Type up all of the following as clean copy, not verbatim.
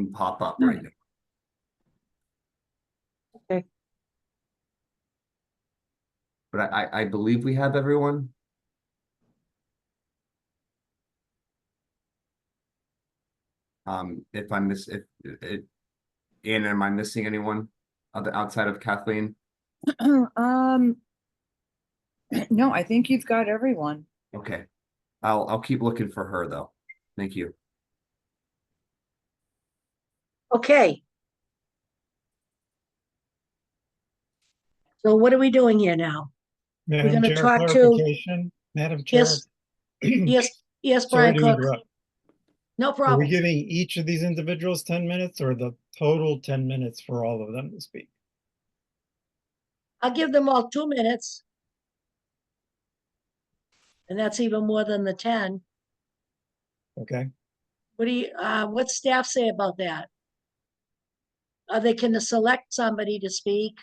pop up right now. Okay. But I believe we have everyone. If I miss if Anna, am I missing anyone outside of Kathleen? Um, no, I think you've got everyone. Okay. I'll keep looking for her though. Thank you. Okay. So what are we doing here now? Madam gonna Chair, talk to- clarification. Madam Chair. Yes, Sorry Brian to Cook. interrupt. No Are we problem. giving each of these individuals 10 minutes or the total 10 minutes for all of them to speak? I'll give them all 2 minutes. And that's even more than the 10. Okay, What staff say about that? They can select somebody to speak.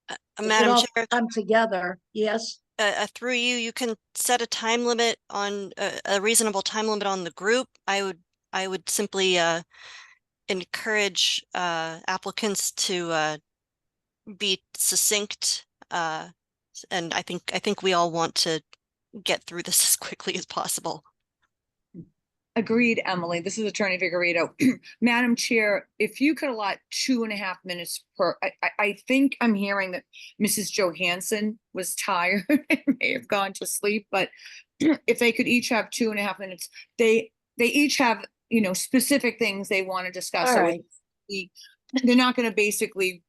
They can Madam all Chair, come together, yes? through you, you can set a time limit on a reasonable time limit on the group. I would simply encourage applicants to be succinct. And I think we all want to get through this as quickly as possible. Agreed, Emily. This is Attorney Vigorito. Madam Chair, if you could allot 2.5 minutes per, I think I'm hearing that Mrs. Johansson was tired and may have gone to sleep, but if they could each have 2.5 minutes, they each have, specific things they want to discuss. All So right. they're not going to basically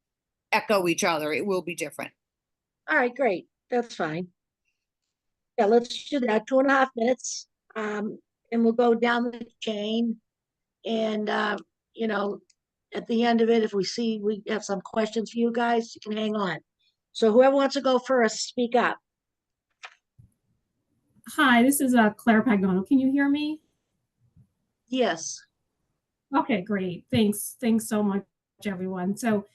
echo each other. It will be different. All right, great. That's fine. Yeah, let's do that. 2.5 minutes. And we'll go down the chain. And, at the end of it, if we see we have some questions for you guys, you can hang on. So whoever wants to go first, speak up. Hi, this is Claire Pagano. Can you hear me? Yes. Okay, great. Thanks. Thanks so much, everyone. So,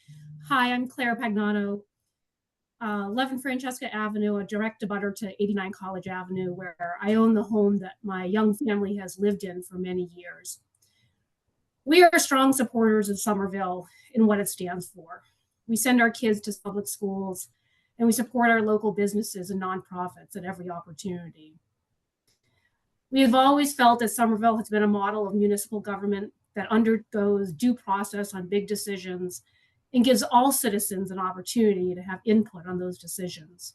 hi, I'm Claire Pagano, 11 Francesca Avenue, a direct abutter to 89 College Avenue, where I own the home that my young family has lived in for many years. We are strong supporters of Somerville and what it stands for. We send our kids to public schools, and we support our local businesses and nonprofits at every opportunity. We have always felt that Somerville has been a model of municipal government that undergoes due process on big decisions and gives all citizens an opportunity to have input on those decisions.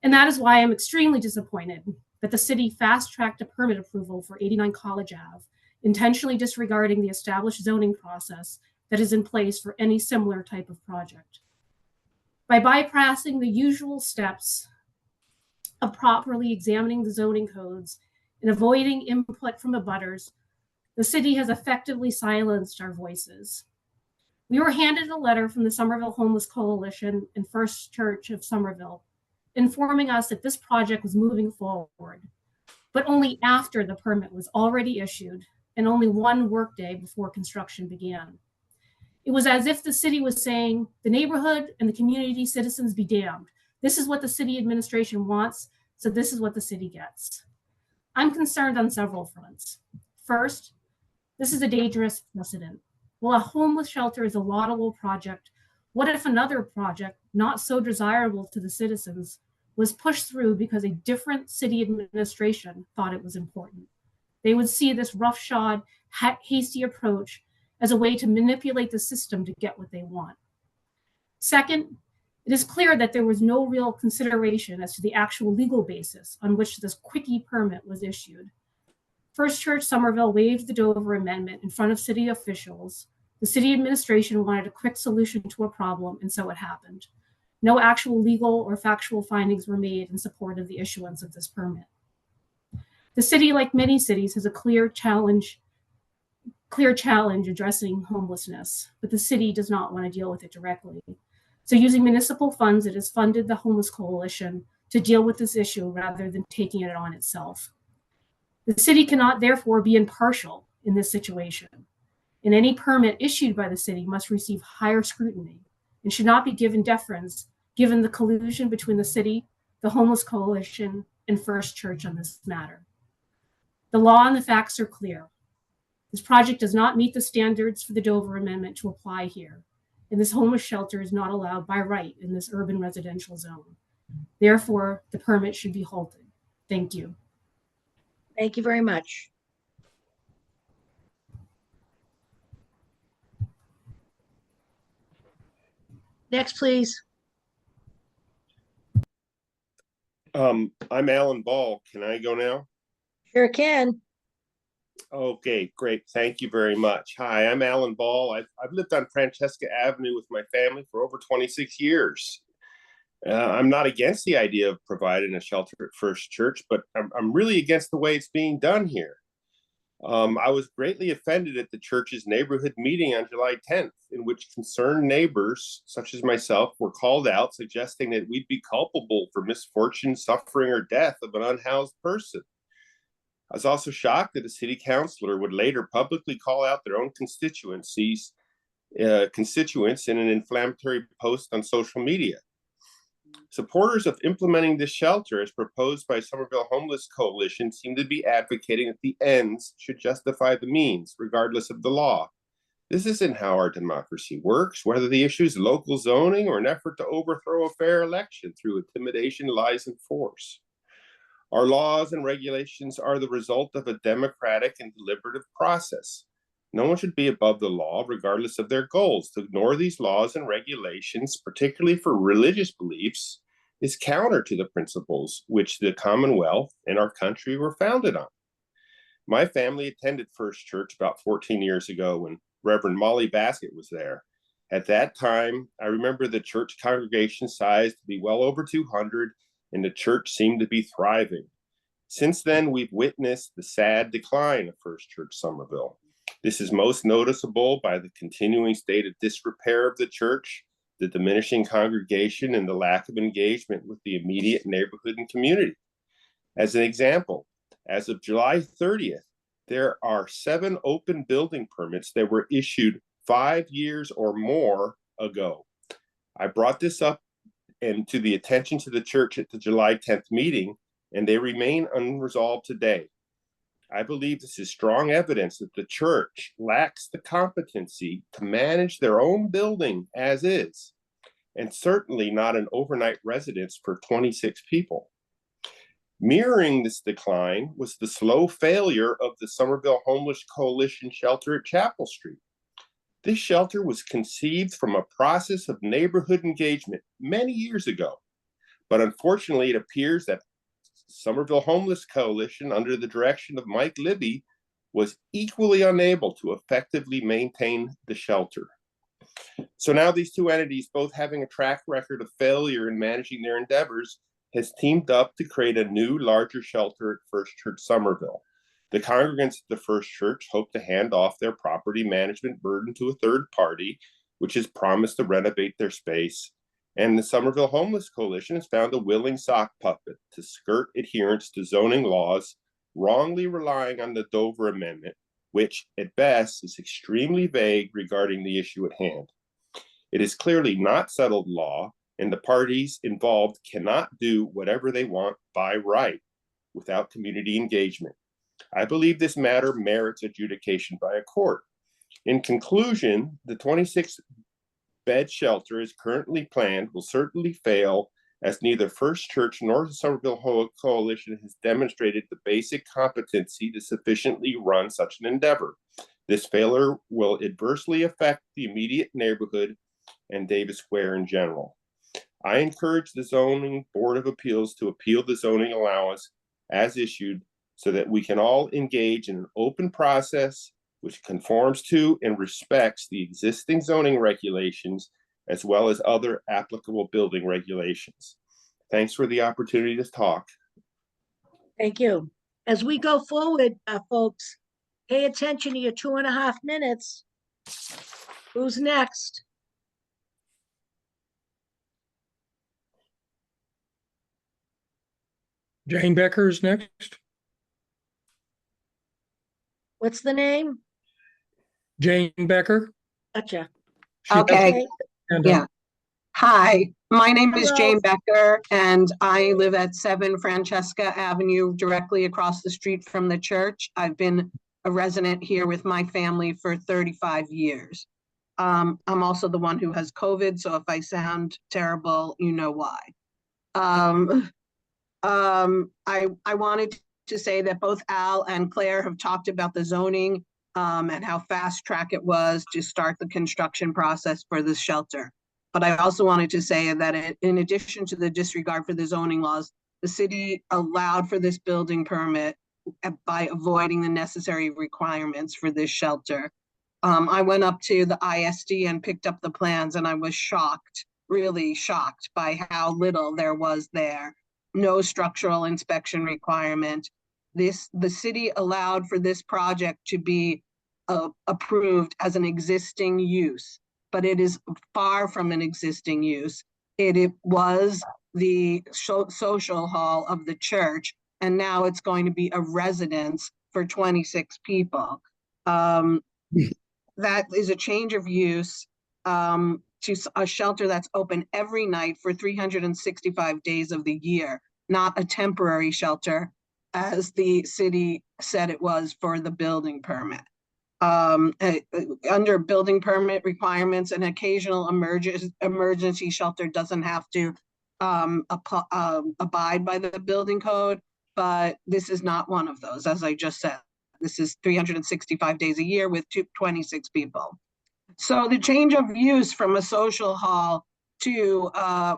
And that is why I'm extremely disappointed that the city fast-tracked a permit approval for 89 College Ave, intentionally disregarding the established zoning process that is in place for any similar type of project. By bypassing the usual steps of properly examining the zoning codes and avoiding input from abutters, the city has effectively silenced our voices. We were handed a letter from the Somerville Homeless Coalition and First Church of Somerville, informing us that this project was moving forward, but only after the permit was already issued and only one workday before construction began. It was as if the city was saying, the neighborhood and the community citizens be damned. This is what the city administration wants, so this is what the city gets. I'm concerned on several fronts. First, this is a dangerous precedent. While a homeless shelter is a laudable project, what if another project, not so desirable to the citizens, was pushed through because a different city administration thought it was important? They would see this roughshod, hasty approach as a way to manipulate the system to get what they want. Second, it is clear that there was no real consideration as to the actual legal basis on which this quickie permit was issued. First Church Somerville waived the Dover Amendment in front of city officials. The city administration wanted a quick solution to a problem, and so it happened. No actual legal or factual findings were made in support of the issuance of this permit. The city, like many cities, has a clear challenge addressing homelessness, but the city does not want to deal with it directly. So using municipal funds, it has funded the Homeless Coalition to deal with this issue rather than taking it on itself. The city cannot therefore be impartial in this situation, and any permit issued by the city must receive higher scrutiny and should not be given deference given the collusion between the city, the Homeless Coalition, and First Church on this matter. The law and the facts are clear. This project does not meet the standards for the Dover Amendment to apply here, and this homeless shelter is not allowed by right in this urban residential zone. Therefore, the permit should be halted. Thank you. Thank you very much. Next, please. I'm Alan Ball. Can I go now? Sure can. Okay, great. Thank you very much. Hi, I'm Alan Ball. I've lived on Francesca Avenue with my family for over 26 years. I'm not against the idea of providing a shelter at First Church, but I'm really against the way it's being done here. I was greatly offended at the church's neighborhood meeting on July 10th, in which concerned neighbors, such as myself, were called out, suggesting that we'd be culpable for misfortune, suffering, or death of an unhoused person. I was also shocked that a city councilor would later publicly call out their own constituents in an inflammatory post on social media. Supporters of implementing this shelter, as proposed by Somerville Homeless Coalition, seem to be advocating that the ends should justify the means, regardless of the law. This isn't how our democracy works, whether the issue is local zoning or an effort to overthrow a fair election through intimidation, lies, and force. Our laws and regulations are the result of a democratic and deliberative process. No one should be above the law, regardless of their goals. To ignore these laws and regulations, particularly for religious beliefs, is counter to the principles which the Commonwealth and our country were founded on. My family attended First Church about 14 years ago when Reverend Molly Baskett was there. At that time, I remember the church congregation size to be well over 200, and the church seemed to be thriving. Since then, we've witnessed the sad decline of First Church Somerville. This is most noticeable by the continuing state of disrepair of the church, the diminishing congregation, and the lack of engagement with the immediate neighborhood and community. As an example, as of July 30th, there are 7 open building permits that were issued 5 years or more ago. I brought this up and to the attention to the church at the July 10th meeting, and they remain unresolved today. I believe this is strong evidence that the church lacks the competency to manage their own building as is, and certainly not an overnight residence for 26 people. Mirroring this decline was the slow failure of the Somerville Homeless Coalition shelter at Chapel Street. This shelter was conceived from a process of neighborhood engagement many years ago, but unfortunately it appears that Somerville Homeless Coalition, under the direction of Mike Libby, was equally unable to effectively maintain the shelter. So now these two entities, both having a track record of failure in managing their endeavors, has teamed up to create a new, larger shelter at First Church Somerville. The congregants at the First Church hope to hand off their property management burden to a third party, which has promised to renovate their space. And the Somerville Homeless Coalition has found a willing sock puppet to skirt adherence to zoning laws, wrongly relying on the Dover Amendment, which at best is extremely vague regarding the issue at hand. It is clearly not settled law, and the parties involved cannot do whatever they want by right without community engagement. I believe this matter merits adjudication by a court. In conclusion, the 26-bed shelter as currently planned will certainly fail, as neither First Church nor the Somerville Coalition has demonstrated the basic competency to sufficiently run such an endeavor. This failure will adversely affect the immediate neighborhood and Davis Square in general. I encourage the Zoning Board of Appeals to appeal the zoning allowance as issued so that we can all engage in an open process which conforms to and respects the existing zoning regulations as well as other applicable building regulations. Thanks for the opportunity to talk. Thank you. As we go forward, folks, pay attention to your 2.5 minutes. Who's next? Jane Becker is next. What's the name? Jane Becker. Gotcha. She has Okay, her hand yeah. up. Hi, my name is Hello. Jane Becker, and I live at 7 Francesca Avenue, directly across the street from the church. I've been a resident here with my family for 35 years. I'm also the one who has COVID, so if I sound terrible, you know why. I wanted to say that both Al and Claire have talked about the zoning and how fast track it was to start the construction process for this shelter. But I also wanted to say that in addition to the disregard for the zoning laws, the city allowed for this building permit by avoiding the necessary requirements for this shelter. I went up to the ISD and picked up the plans, and I was shocked, really shocked by how little there was there. No structural inspection requirement. The city allowed for this project to be approved as an existing use, but it is far from an existing use. It was the social hall of the church, and now it's going to be a residence for 26 people. That is a change of use to a shelter that's open every night for 365 days of the year, not a temporary shelter as the city said it was for the building permit. Under building permit requirements, an occasional emergency shelter doesn't have to abide by the building code, but this is not one of those, as I just said. This is 365 days a year with 26 people. So the change of use from a social hall to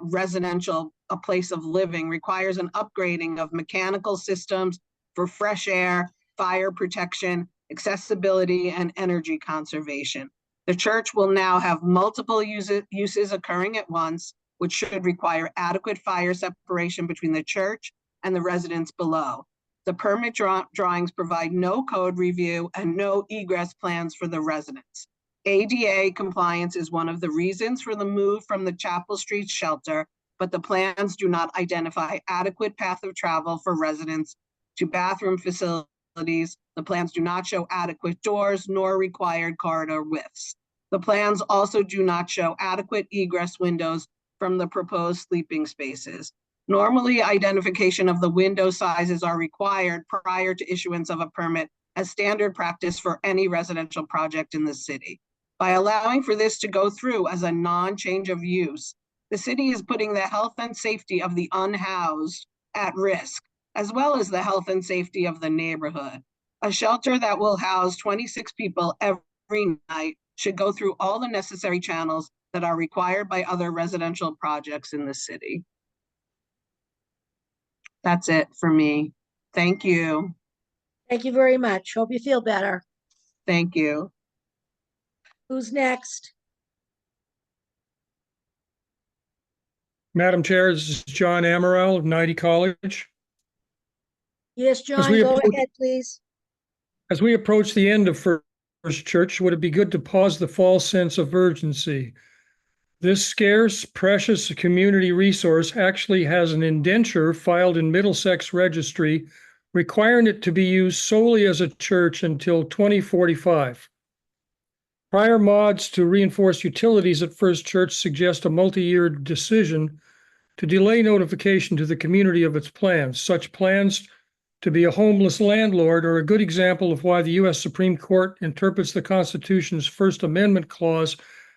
residential, a place of living, requires an upgrading of mechanical systems for fresh air, fire protection, accessibility, and energy conservation. The church will now have multiple uses occurring at once, which should require adequate fire separation between the church and the residents below. The permit drawings provide no code review and no egress plans for the residents. ADA compliance is one of the reasons for the move from the Chapel Street shelter, but the plans do not identify adequate path of travel for residents to bathroom facilities. The plans do not show adequate doors nor required corridor widths. The plans also do not show adequate egress windows from the proposed sleeping spaces. Normally, identification of the window sizes are required prior to issuance of a permit as standard practice for any residential project in the city. By allowing for this to go through as a non-change of use, the city is putting the health and safety of the unhoused at risk, as well as the health and safety of the neighborhood. A shelter that will house 26 people every night should go through all the necessary channels that are required by other residential projects in the city. That's it for me. Thank you. Thank you very much. Hope you feel better. Thank you. Who's next? Madam Chair, this is John Amaral of 90 College. Yes, John, we go approach- ahead, please. As we approach the end of First Church, would it be good to pause the false sense of urgency? This scarce, precious community resource actually has an indenture filed in Middlesex Registry requiring it to be used solely as a church until 2045. Prior mods to reinforce utilities at First Church suggest a multi-year decision to delay notification to the community of its plans. Such plans to be a homeless landlord are a good example of why the U.S. Supreme Court interprets the Constitution's First Amendment clause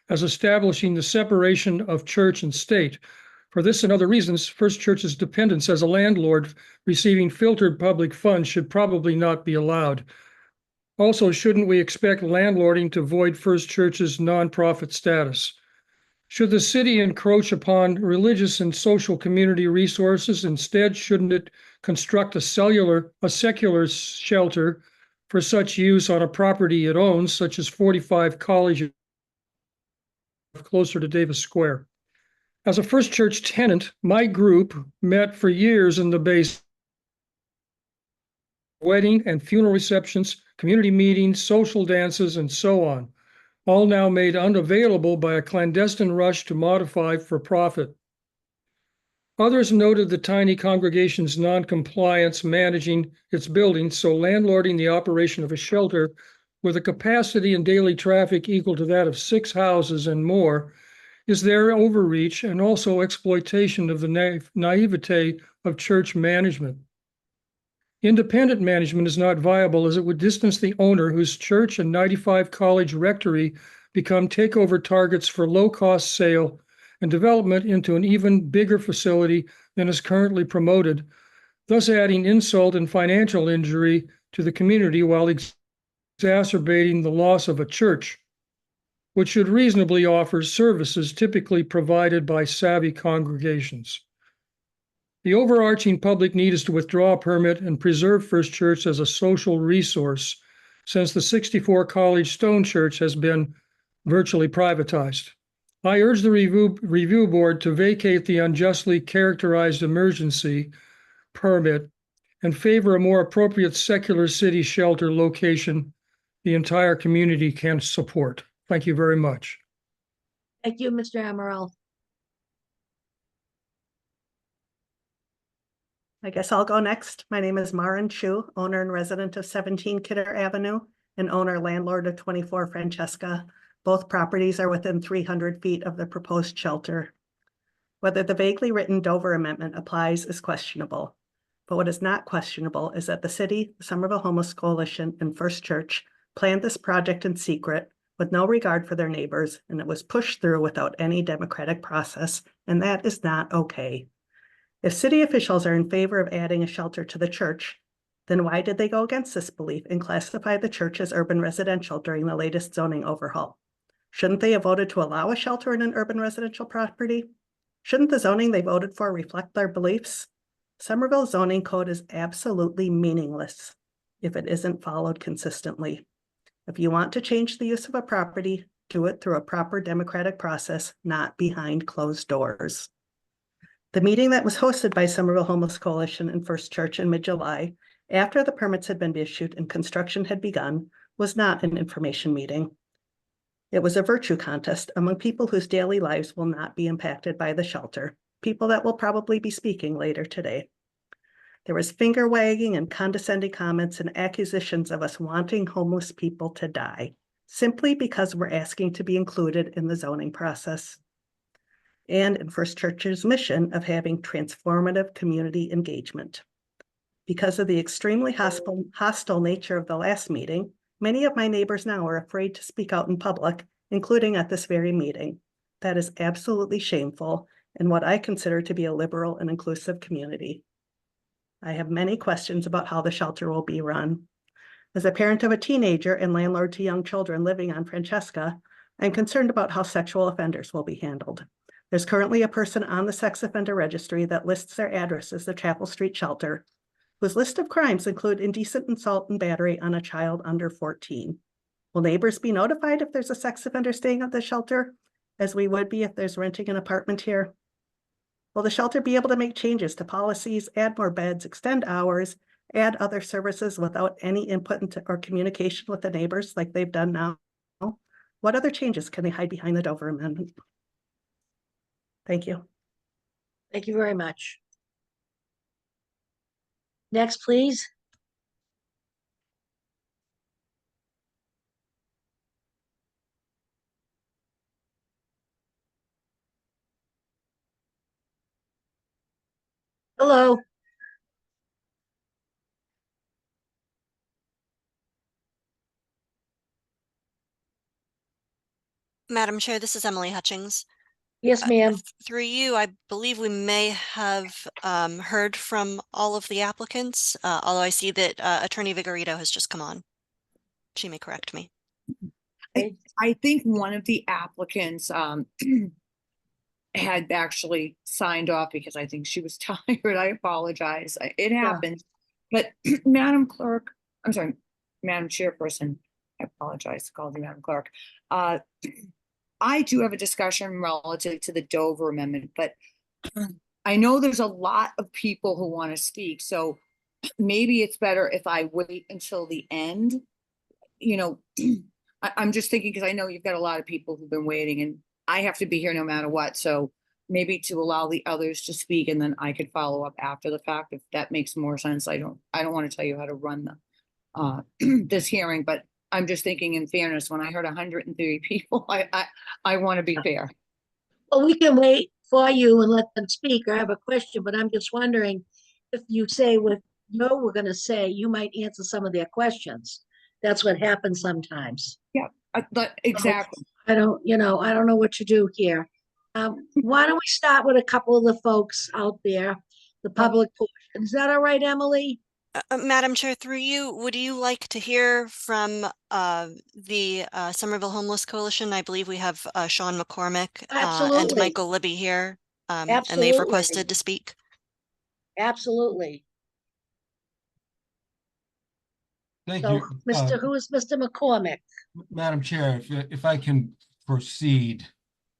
as establishing the separation of church and state. For this and other reasons, First Church's dependence as a landlord receiving filtered public funds should probably not be allowed. Also, shouldn't we expect landlording to void First Church's nonprofit status? Should the city encroach upon religious and social community resources? Instead, shouldn't it construct a secular shelter for such use on a property it owns, such as 45 College, closer to Davis Square? As a First Church tenant, my group met for years in the base. Wedding and funeral receptions, community meetings, social dances, and so on, all now made unavailable by a clandestine rush to modify for profit. Others noted the tiny congregation's non-compliance managing its buildings, so landlording the operation of a shelter with a capacity and daily traffic equal to that of 6 houses and more is their overreach and also exploitation of the naivete of church management. Independent management is not viable as it would distance the owner, whose church and 95 college rectory become takeover targets for low-cost sale and development into an even bigger facility than is currently promoted, thus adding insult and financial injury to the community while exacerbating the loss of a church, which should reasonably offer services typically provided by savvy congregations. The overarching public need is to withdraw a permit and preserve First Church as a social resource, since the 64 College Stone Church has been virtually privatized. I urge the review board to vacate the unjustly characterized emergency permit and favor a more appropriate secular city shelter location the entire community can support. Thank you very much. Thank you, Mr. Amaral. I guess I'll go next. My name is Maren Chu, owner and resident of 17 Kidder Avenue and owner landlord of 24 Francesca. Both properties are within 300 feet of the proposed shelter. Whether the vaguely written Dover Amendment applies is questionable. But what is not questionable is that the city, the Somerville Homeless Coalition, and First Church planned this project in secret with no regard for their neighbors, and it was pushed through without any democratic process, and that is not okay. If city officials are in favor of adding a shelter to the church, then why did they go against this belief and classify the church as urban residential during the latest zoning overhaul? Shouldn't they have voted to allow a shelter in an urban residential property? Shouldn't the zoning they voted for reflect their beliefs? Somerville zoning code is absolutely meaningless if it isn't followed consistently. If you want to change the use of a property, do it through a proper democratic process, not behind closed doors. The meeting that was hosted by Somerville Homeless Coalition and First Church in mid-July, after the permits had been issued and construction had begun, was not an information meeting. It was a virtue contest among people whose daily lives will not be impacted by the shelter, people that will probably be speaking later today. There was finger wagging and condescending comments and accusations of us wanting homeless people to die, simply because we're asking to be included in the zoning process. And in First Church's mission of having transformative community engagement. Because of the extremely hostile nature of the last meeting, many of my neighbors now are afraid to speak out in public, including at this very meeting. That is absolutely shameful in what I consider to be a liberal and inclusive community. I have many questions about how the shelter will be run. As a parent of a teenager and landlord to young children living on Francesca, I'm concerned about how sexual offenders will be handled. There's currently a person on the sex offender registry that lists their address as the Chapel Street Shelter, whose list of crimes include indecent assault and battery on a child under 14. Will neighbors be notified if there's a sex offender staying at the shelter, as we would be if there's renting an apartment here? Will the shelter be able to make changes to policies, add more beds, extend hours, add other services without any input into or communication with the neighbors like they've done now? What other changes can they hide behind the Dover Amendment? Thank you. Thank you very much. Next, please. Hello. Madam Chair, this is Emily Hutchings. Yes, ma'am. Through you, I believe we may have heard from all of the applicants, although I see that Attorney Vigorito has just come on. She may correct me. I think one of the applicants had actually signed off because I think she was tired. I apologize. It happened. But Madam Clerk, I'm sorry, Madam Chairperson, I apologize, called you Madam Clerk. I do have a discussion relative to the Dover Amendment, but I know there's a lot of people who want to speak. So maybe it's better if I wait until the end. You know, I'm just thinking because I know you've got a lot of people who've been waiting and I have to be here no matter what. So maybe to allow the others to speak and then I could follow up after the fact if that makes more sense. I don't want to tell you how to run the this hearing, but I'm just thinking in fairness, when I heard 130 people, I want to be fair. Well, we can wait for you and let them speak. I have a question, but I'm just wondering if you say with know were gonna say, you might answer some of their questions. That's what happens sometimes. Exactly. I don't, I don't know what to do here. Why don't we start with a couple of the folks out there, the public portion? Is that all right, Emily? Madam Chair, through you, would you like to hear from the Somerville Homeless Coalition? I believe we have Sean McCormick and Absolutely. Michael Libby here, and they've Absolutely. requested to speak. Absolutely. Thank So, you. who is Mr. McCormick? Madam Chair, if I can proceed.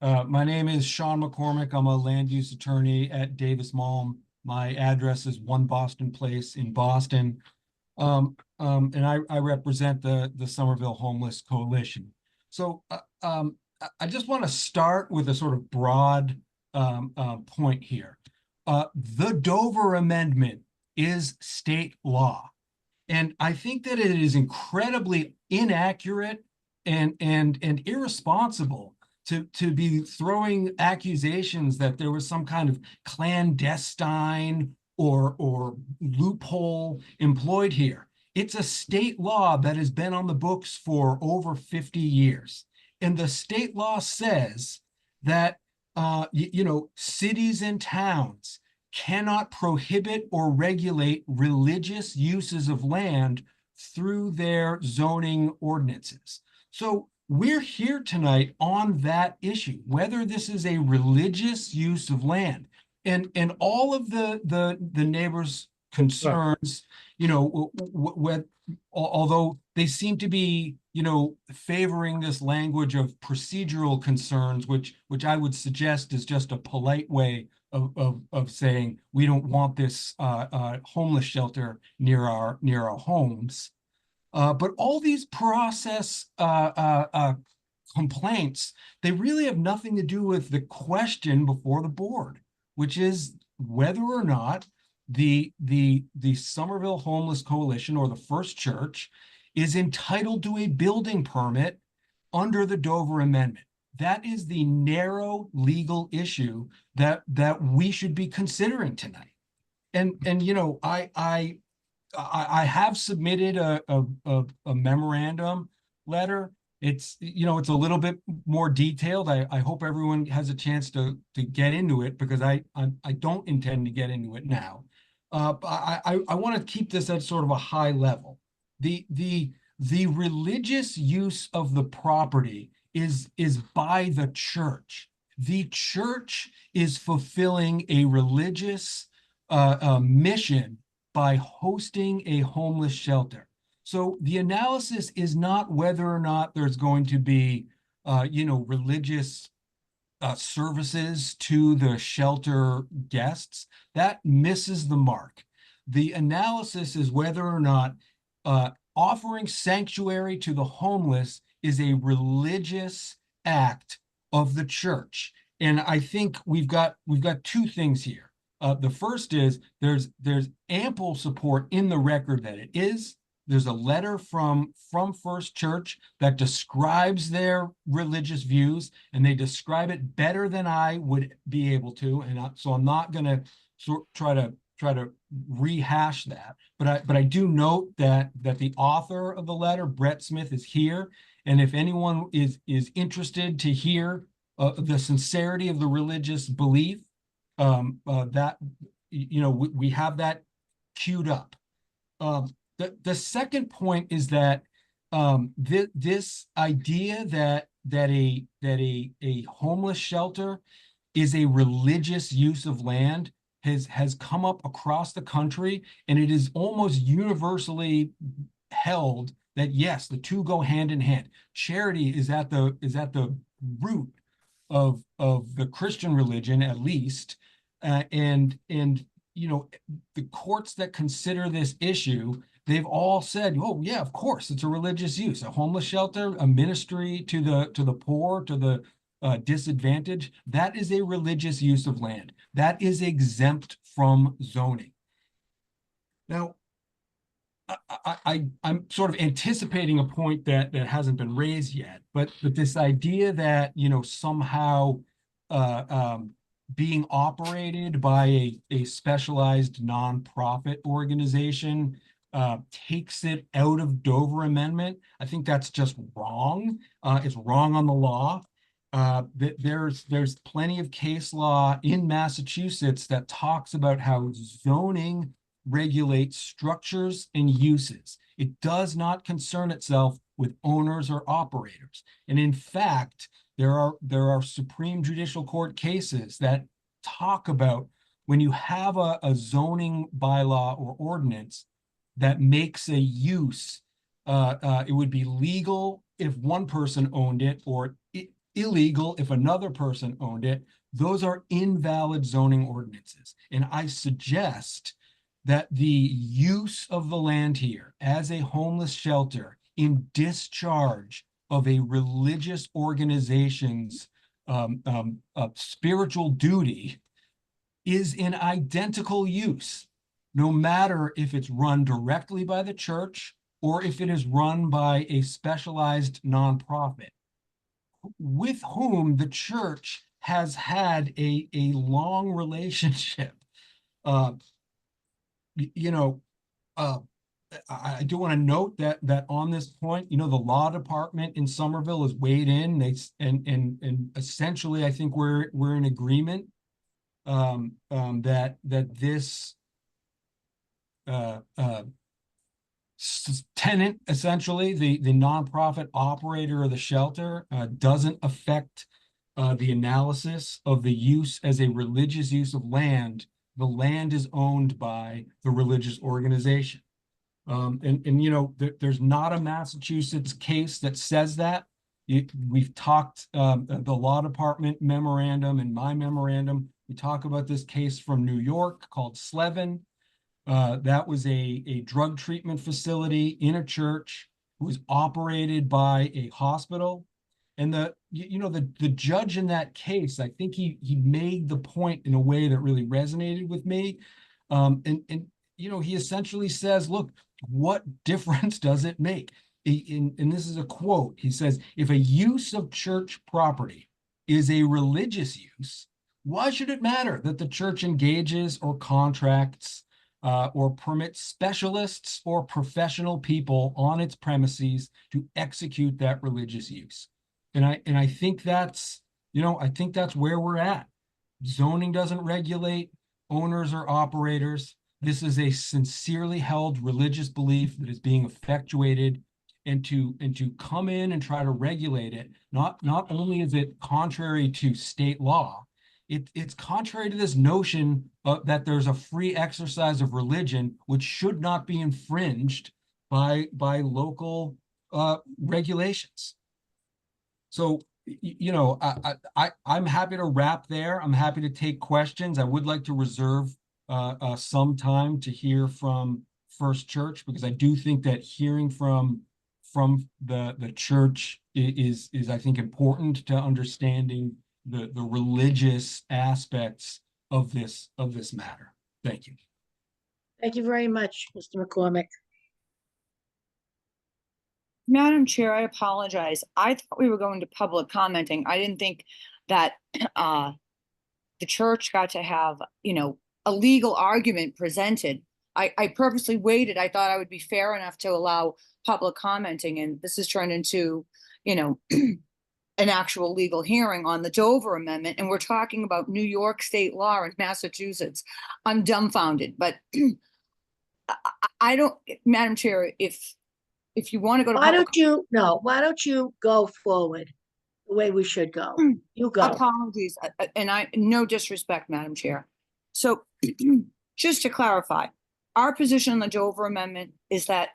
My name is Sean McCormick. I'm a land use attorney at Davis Malm. My address is 1 Boston Place in Boston. And I represent the Somerville Homeless Coalition. So I just want to start with a sort of broad point here. The Dover Amendment is state law. And I think that it is incredibly inaccurate and irresponsible to be throwing accusations that there was some kind of clandestine or loophole employed here. It's a state law that has been on the books for over 50 years. And the state law says that, cities and towns cannot prohibit or regulate religious uses of land through their zoning ordinances. So we're here tonight on that issue, whether this is a religious use of land. And all of the neighbors' concerns, although they seem to be, favoring this language of procedural concerns, which I would suggest is just a polite way of saying we don't want this homeless shelter near our homes. But all these process complaints, they really have nothing to do with the question before the board, which is whether or not the Somerville Homeless Coalition or the First Church is entitled to a building permit under the Dover Amendment. That is the narrow legal issue that we should be considering tonight. And I have submitted a memorandum letter. It's it's a little bit more detailed. I hope everyone has a chance to get into it, because I don't intend to get into it now. I want to keep this at sort of a high level. The religious use of the property is by the church. The church is fulfilling a religious mission by hosting a homeless shelter. So the analysis is not whether or not there's going to be, religious services to the shelter guests. That misses the mark. The analysis is whether or not offering sanctuary to the homeless is a religious act of the church. And I think we've got two things here. The first is there's ample support in the record that it is. There's a letter from First Church that describes their religious views, and they describe it better than I would be able to. And so I'm not going to try to rehash that. But I do note that the author of the letter, Brett Smith, is here. And if anyone is interested to hear the sincerity of the religious belief, that we have that queued up. The second point is that this idea that a homeless shelter is a religious use of land has come up across the country, and it is almost universally held that yes, the two go hand in hand. Charity is at the root of the Christian religion, at least, and the courts that consider this issue, they've all said, oh yeah, of course, it's a religious use. A homeless shelter, a ministry to the poor, to the disadvantaged, that is a religious use of land. That is exempt from zoning. Now, I'm sort of anticipating a point that hasn't been raised yet, but this idea that somehow being operated by a specialized nonprofit organization takes it out of Dover Amendment. I think that's just wrong. It's wrong on the law. There's plenty of case law in Massachusetts that talks about how zoning regulates structures and uses. It does not concern itself with owners or operators. And in fact, there are Supreme Judicial Court cases that talk about when you have a zoning bylaw or ordinance that makes a use, it would be legal if one person owned it or illegal if another person owned it. Those are invalid zoning ordinances. And I suggest that the use of the land here as a homeless shelter in discharge of a religious organization's spiritual duty is an identical use, no matter if it's run directly by the church or if it is run by a specialized nonprofit with whom the church has had a long relationship. I do want to note that on this point, the law department in Somerville has weighed in. And essentially, I think we're in agreement that this tenant, essentially the nonprofit operator of the shelter, doesn't affect the analysis of the use as a religious use of land. The land is owned by the religious organization. There's not a Massachusetts case that says that. We've talked, the law department memorandum and my memorandum, we talk about this case from New York called Slevin. That was a drug treatment facility in a church. It was operated by a hospital. And the judge in that case, I think he made the point in a way that really resonated with me. He essentially says, look, what difference does it make? And this is a quote. He says, if a use of church property is a religious use, why should it matter that the church engages or contracts or permits specialists or professional people on its premises to execute that religious use? And I think that's, I think that's where we're at. Zoning doesn't regulate owners or operators. This is a sincerely held religious belief that is being effectuated, and to come in and try to regulate it, not only is it contrary to state law, it's contrary to this notion that there's a free exercise of religion, which should not be infringed by local regulations. So, I'm happy to wrap there. I'm happy to take questions. I would like to reserve some time to hear from First Church, because I do think that hearing from the church is I think important to understanding the religious aspects of this matter. Thank you. Thank you very much, Mr. McCormick. Madam Chair, I apologize. I thought we were going to public commenting. I didn't think that the church got to have, a legal argument presented. I purposely waited. I thought I would be fair enough to allow public commenting, and this has turned into, an actual legal hearing on the Dover Amendment, and we're talking about New York state law in Massachusetts. I'm dumbfounded, but I don't, Madam Chair, if you want to go to Why public, don't you go forward the way we should go? You go. apologies, and no disrespect, Madam Chair. So just to clarify, our position on the Dover Amendment is that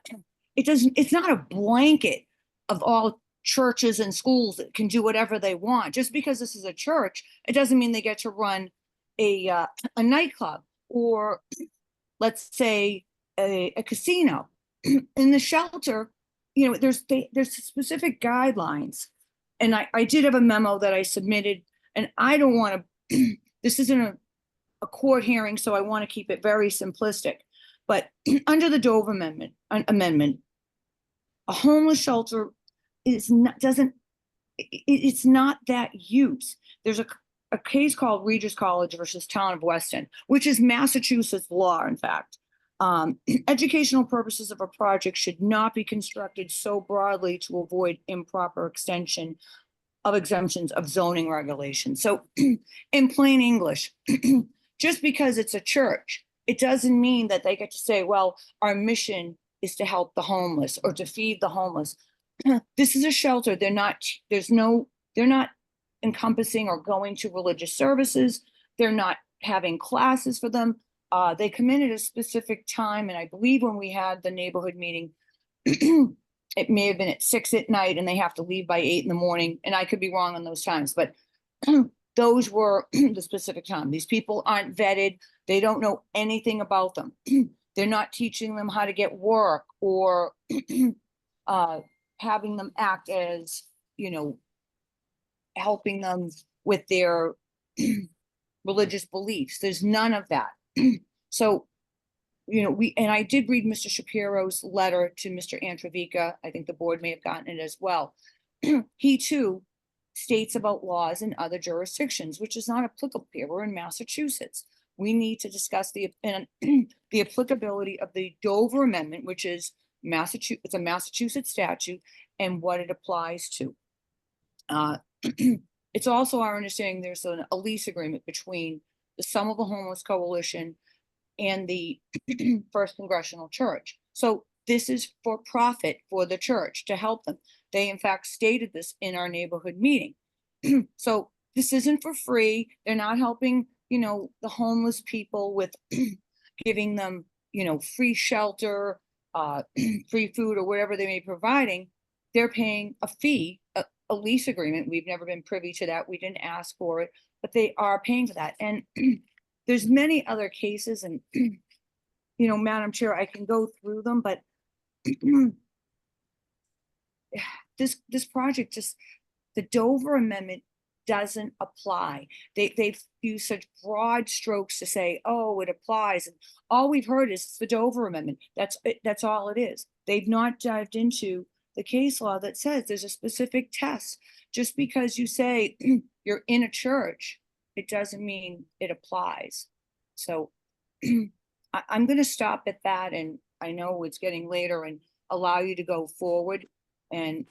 it's not a blanket of all churches and schools that can do whatever they want. Just because this is a church, it doesn't mean they get to run a nightclub or, let's say, a casino. In the shelter, there's specific guidelines. And I did have a memo that I submitted, and I don't want to, this isn't a court hearing, so I want to keep it very simplistic. But under the Dover Amendment, a homeless shelter it's not that use. There's a case called Regis College versus Town of Weston, which is Massachusetts law, in fact. Educational purposes of a project should not be constructed so broadly to avoid improper extension of exemptions of zoning regulations. So in plain English, just because it's a church, it doesn't mean that they get to say, well, our mission is to help the homeless or to feed the homeless. This is a shelter. They're not encompassing or going to religious services. They're not having classes for them. They come in at a specific time. And I believe when we had the neighborhood meeting, it may have been at 6 at night and they have to leave by 8 in the morning. And I could be wrong on those times, but those were the specific time. These people aren't vetted. They don't know anything about them. They're not teaching them how to get work or having them act as, helping them with their religious beliefs. There's none of that. So, I did read Mr. Shapiro's letter to Mr. Antrovica. I think the board may have gotten it as well. He too states about laws in other jurisdictions, which is not applicable here. We're in Massachusetts. We need to discuss the applicability of the Dover Amendment, which is it's a Massachusetts statute, and what it applies to. It's also our understanding there's a lease agreement between the Somerville Homeless Coalition and the First Congressional Church. So this is for profit for the church to help them. They in fact stated this in our neighborhood meeting. So this isn't for free. They're not helping, the homeless people with giving them, free shelter, free food or whatever they may be providing. They're paying a fee, a lease agreement. We've never been privy to that. We didn't ask for it, but they are paying for that. And there's many other cases and, Madam Chair, I can go through them, but this project the Dover Amendment doesn't apply. They've used such broad strokes to say, oh, it applies. And all we've heard is it's the Dover Amendment. That's all it is. They've not dived into the case law that says there's a specific test. Just because you say you're in a church, it doesn't mean it applies. So I'm going to stop at that. And I know it's getting later and allow you to go forward. And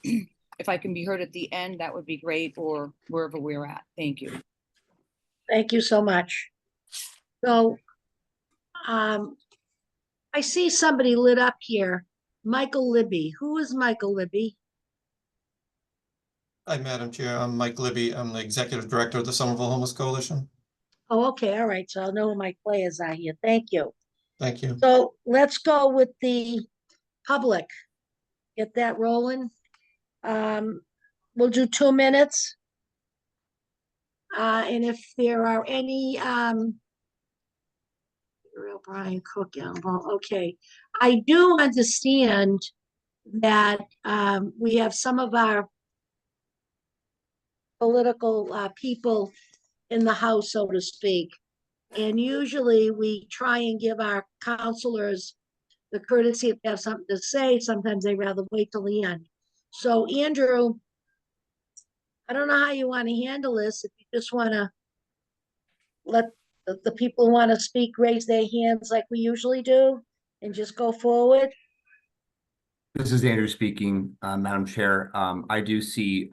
if I can be heard at the end, that would be great, or wherever we're at. Thank you. Thank you so much. So, I see somebody lit up here. Michael Libby. Who is Michael Libby? Hi, Madam Chair. I'm Mike Libby. I'm the Executive Director of the Somerville Homeless Coalition. Oh, okay. All right. So I'll know who my players are here. Thank you. Thank you. So let's go with the public. Get that rolling. We'll do 2 minutes. And if there are any, Brian Cook, okay. I do understand that we have some of our political people in the house, so to speak. And usually we try and give our counselors the courtesy if they have something to say. Sometimes they rather wait till the end. So Andrew, I don't know how you want to handle this. If you just want to let the people who want to speak raise their hands like we usually do and just go forward. This is Andrew speaking, Madam Chair. I do see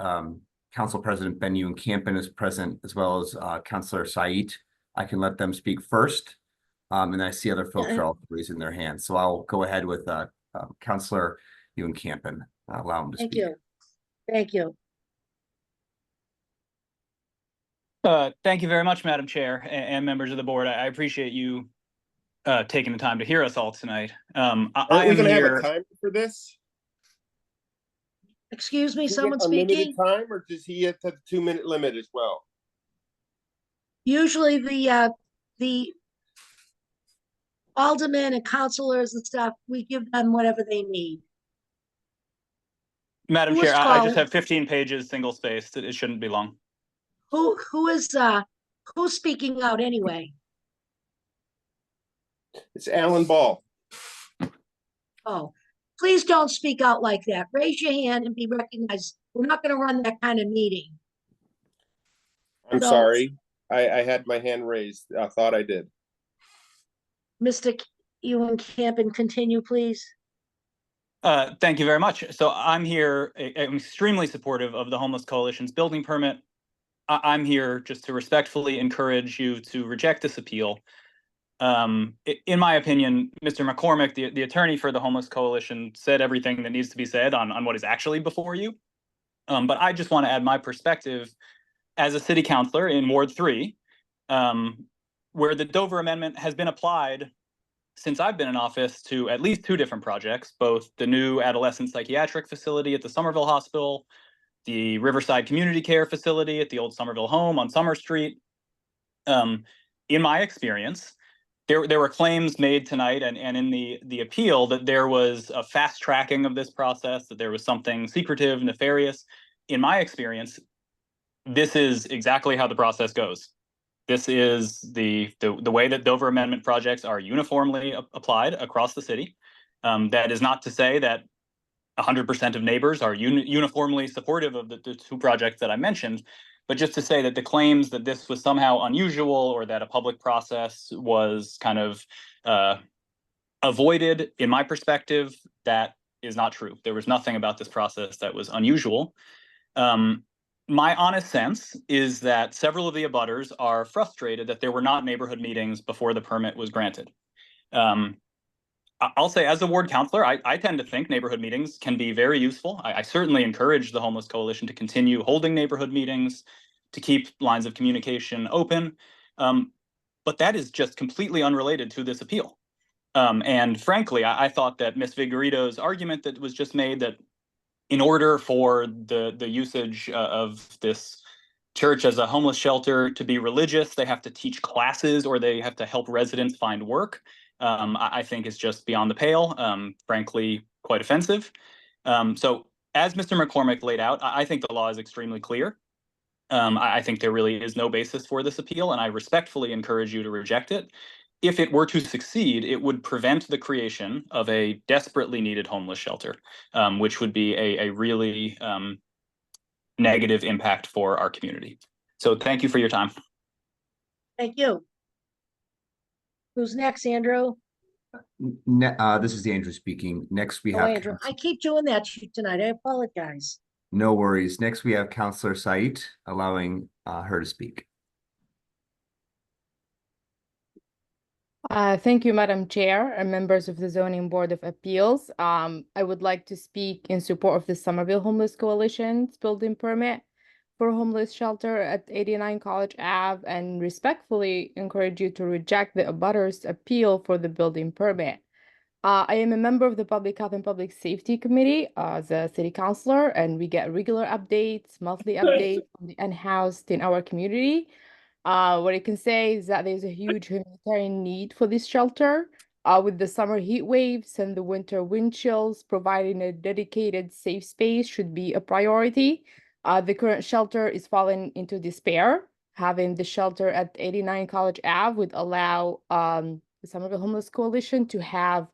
Council President Ben Ewan-Campen is present, as well as Councilor Said. I can let them speak first. And I see other folks are also raising their hands. So I'll go ahead with Councilor Ewan-Campen. Allow him to speak. Thank you. Thank you. Thank you very much, Madam Chair and members of the board. I appreciate you taking the time to hear us all tonight. Are we going to have a time for this? Excuse me, Does he someone get unlimited speaking? time, or does he have the 2-minute limit as well? Usually the aldermen and councilors and stuff, we give them whatever they need. Madam Who Chair, is I calling? just have 15 pages, single spaced. It shouldn't be long. Who's speaking out anyway? It's Alan Ball. Oh, please don't speak out like that. Raise your hand and be recognized. We're not going to run that kind of meeting. I'm So- sorry. I had my hand raised. I thought I did. Mr. Ewan Campen, continue, please. Thank you very much. So I'm here, I'm extremely supportive of the Homeless Coalition's building permit. I'm here just to respectfully encourage you to reject this appeal. In my opinion, Mr. McCormick, the attorney for the Homeless Coalition, said everything that needs to be said on what is actually before you. But I just want to add my perspective as a city councilor in Ward 3, where the Dover Amendment has been applied since I've been in office to at least 2 different projects, both the new adolescent psychiatric facility at the Somerville Hospital, the Riverside Community Care Facility at the old Somerville Home on Summer Street. In my experience, there were claims made tonight and in the appeal that there was a fast tracking of this process, that there was something secretive, nefarious. In my experience, this is exactly how the process goes. This is the way that Dover Amendment projects are uniformly applied across the city. That is not to say that 100% of neighbors are uniformly supportive of the 2 projects that I mentioned, but just to say that the claims that this was somehow unusual or that a public process was kind of avoided, in my perspective, that is not true. There was nothing about this process that was unusual. My honest sense is that several of the abutters are frustrated that there were not neighborhood meetings before the permit was granted. I'll say, as a ward councilor, I tend to think neighborhood meetings can be very useful. I certainly encourage the Homeless Coalition to continue holding neighborhood meetings, to keep lines of communication open. But that is just completely unrelated to this appeal. And frankly, I thought that Ms. Vigorito's argument that was just made, that in order for the usage of this church as a homeless shelter to be religious, they have to teach classes or they have to help residents find work, I think is just beyond the pale, frankly, quite offensive. So as Mr. McCormick laid out, I think the law is extremely clear. I think there really is no basis for this appeal, and I respectfully encourage you to reject it. If it were to succeed, it would prevent the creation of a desperately needed homeless shelter, which would be a really negative impact for our community. So thank you for your time. Thank you. Who's next, Andrew? This is Andrew speaking. Next, we Oh, have. Andrew, I keep doing that to you tonight. I apologize. No worries. Next, we have Councilor Sait, allowing her to speak. Thank you, Madam Chair and members of the Zoning Board of Appeals. I would like to speak in support of the Somerville Homeless Coalition's building permit for homeless shelter at 89 College Ave and respectfully encourage you to reject the abutters' appeal for the building permit. I am a member of the Public Health and Public Safety Committee as a city councilor, and we get regular updates, monthly updates on the unhoused in our community. What I can say is that there's a huge humanitarian need for this shelter. With the summer heat waves and the winter wind chills, providing a dedicated safe space should be a priority. The current shelter is falling into despair. Having the shelter at 89 College Ave would allow the Somerville Homeless Coalition to have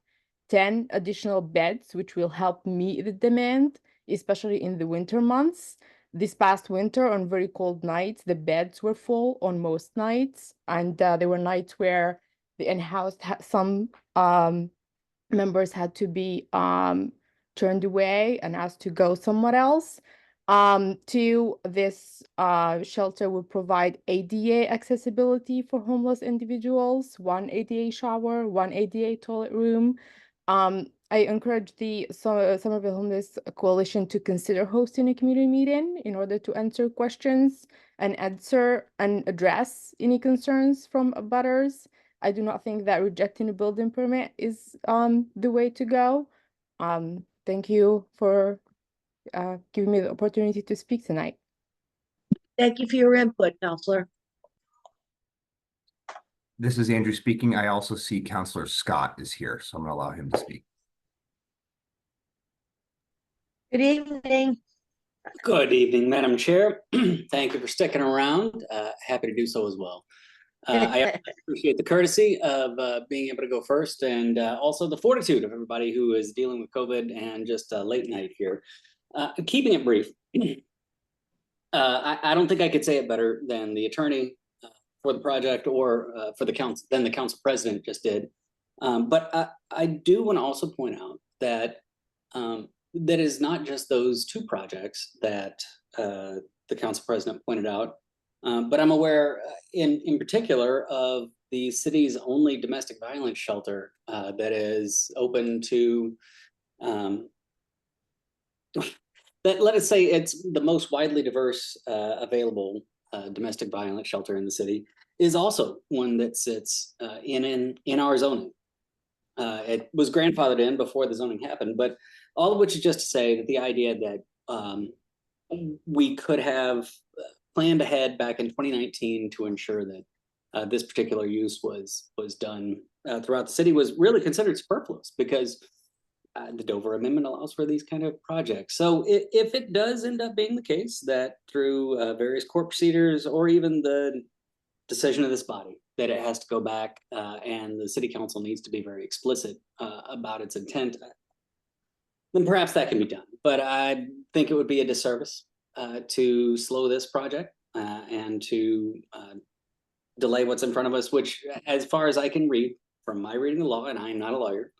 10 additional beds, which will help meet the demand, especially in the winter months. This past winter, on very cold nights, the beds were full on most nights, and there were nights where the unhoused some members had to be turned away and asked to go somewhere else. This shelter will provide ADA accessibility for homeless individuals, 1 ADA shower, 1 ADA toilet room. I encourage the Somerville Homeless Coalition to consider hosting a community meeting in order to answer questions and answer and address any concerns from abutters. I do not think that rejecting a building permit is the way to go. Thank you for giving me the opportunity to speak tonight. Thank you for your input, Counselor. This is Andrew speaking. I also see Councilor Scott is here, so I'm going to allow him to speak. Good evening. Good evening, Madam Chair. Thank you for sticking around. Happy to do so as well. I appreciate the courtesy of being able to go first, and also the fortitude of everybody who is dealing with COVID and just late night here. Keeping it brief, I don't think I could say it better than the attorney for the project or for the council than the council president just did. But I do want to also point out that that is not just those two projects that the council president pointed out, but I'm aware in particular of the city's only domestic violence shelter that is open to that, let us say it's the most widely diverse available domestic violence shelter in the city, is also one that sits in our zoning. It was grandfathered in before the zoning happened, but all of which is just to say that the idea that we could have planned ahead back in 2019 to ensure that this particular use was done throughout the city was really considered superfluous, because the Dover Amendment allows for these kind of projects. So if it does end up being the case that through various court procedures or even the decision of this body that it has to go back and the city council needs to be very explicit about its intent, then perhaps that can be done. But I think it would be a disservice to slow this project and to delay what's in front of us, which, as far as I can read from my reading of the law, and I am not a lawyer,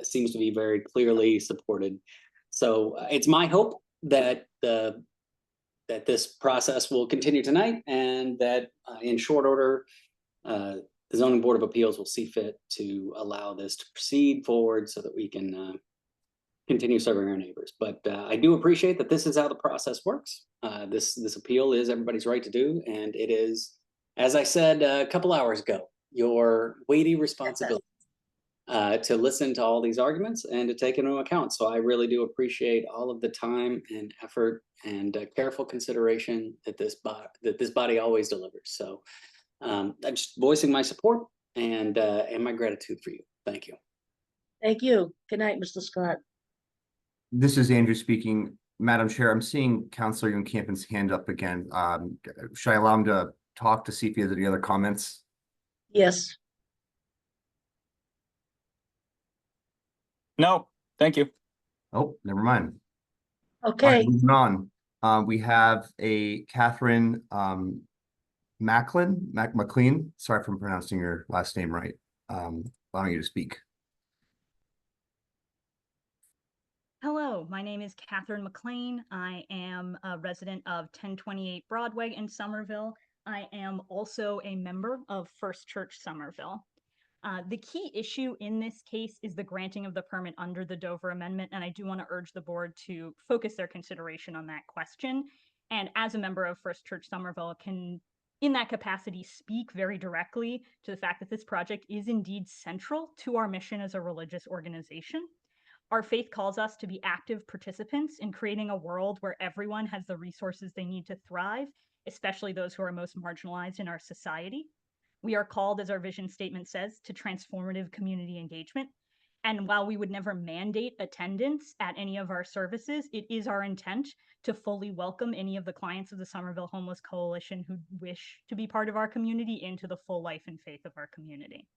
seems to be very clearly supported. So it's my hope that that this process will continue tonight, and that in short order, the Zoning Board of Appeals will see fit to allow this to proceed forward so that we can continue serving our neighbors. But I do appreciate that this is how the process works. This appeal is everybody's right to do, and it is, as I said a couple hours ago, your weighty responsibility to listen to all these arguments and to take into account. So I really do appreciate all of the time and effort and careful consideration that this body always delivers. So I'm just voicing my support and my gratitude for you. Thank you. Thank you. Good night, Mr. Scott. This is Andrew speaking. Madam Chair, I'm seeing Councilor Young-Campen's hand up again. Should I allow him to talk to see if he has any other comments? Yes. No, thank you. Oh, never mind. All Okay. right, moving on. We have a Catherine McLean. Sorry if I'm pronouncing your last name right. Allowing you to speak. Hello, my name is Catherine McLean. I am a resident of 1028 Broadway in Somerville. I am also a member of First Church Somerville. The key issue in this case is the granting of the permit under the Dover Amendment, and I do want to urge the board to focus their consideration on that question. And as a member of First Church Somerville, can, in that capacity, speak very directly to the fact that this project is indeed central to our mission as a religious organization. Our faith calls us to be active participants in creating a world where everyone has the resources they need to thrive, especially those who are most marginalized in our society. We are called, as our vision statement says, to transformative community engagement. And while we would never mandate attendance at any of our services, it is our intent to fully welcome any of the clients of the Somerville Homeless Coalition who wish to be part of our community into the full life and faith of our community.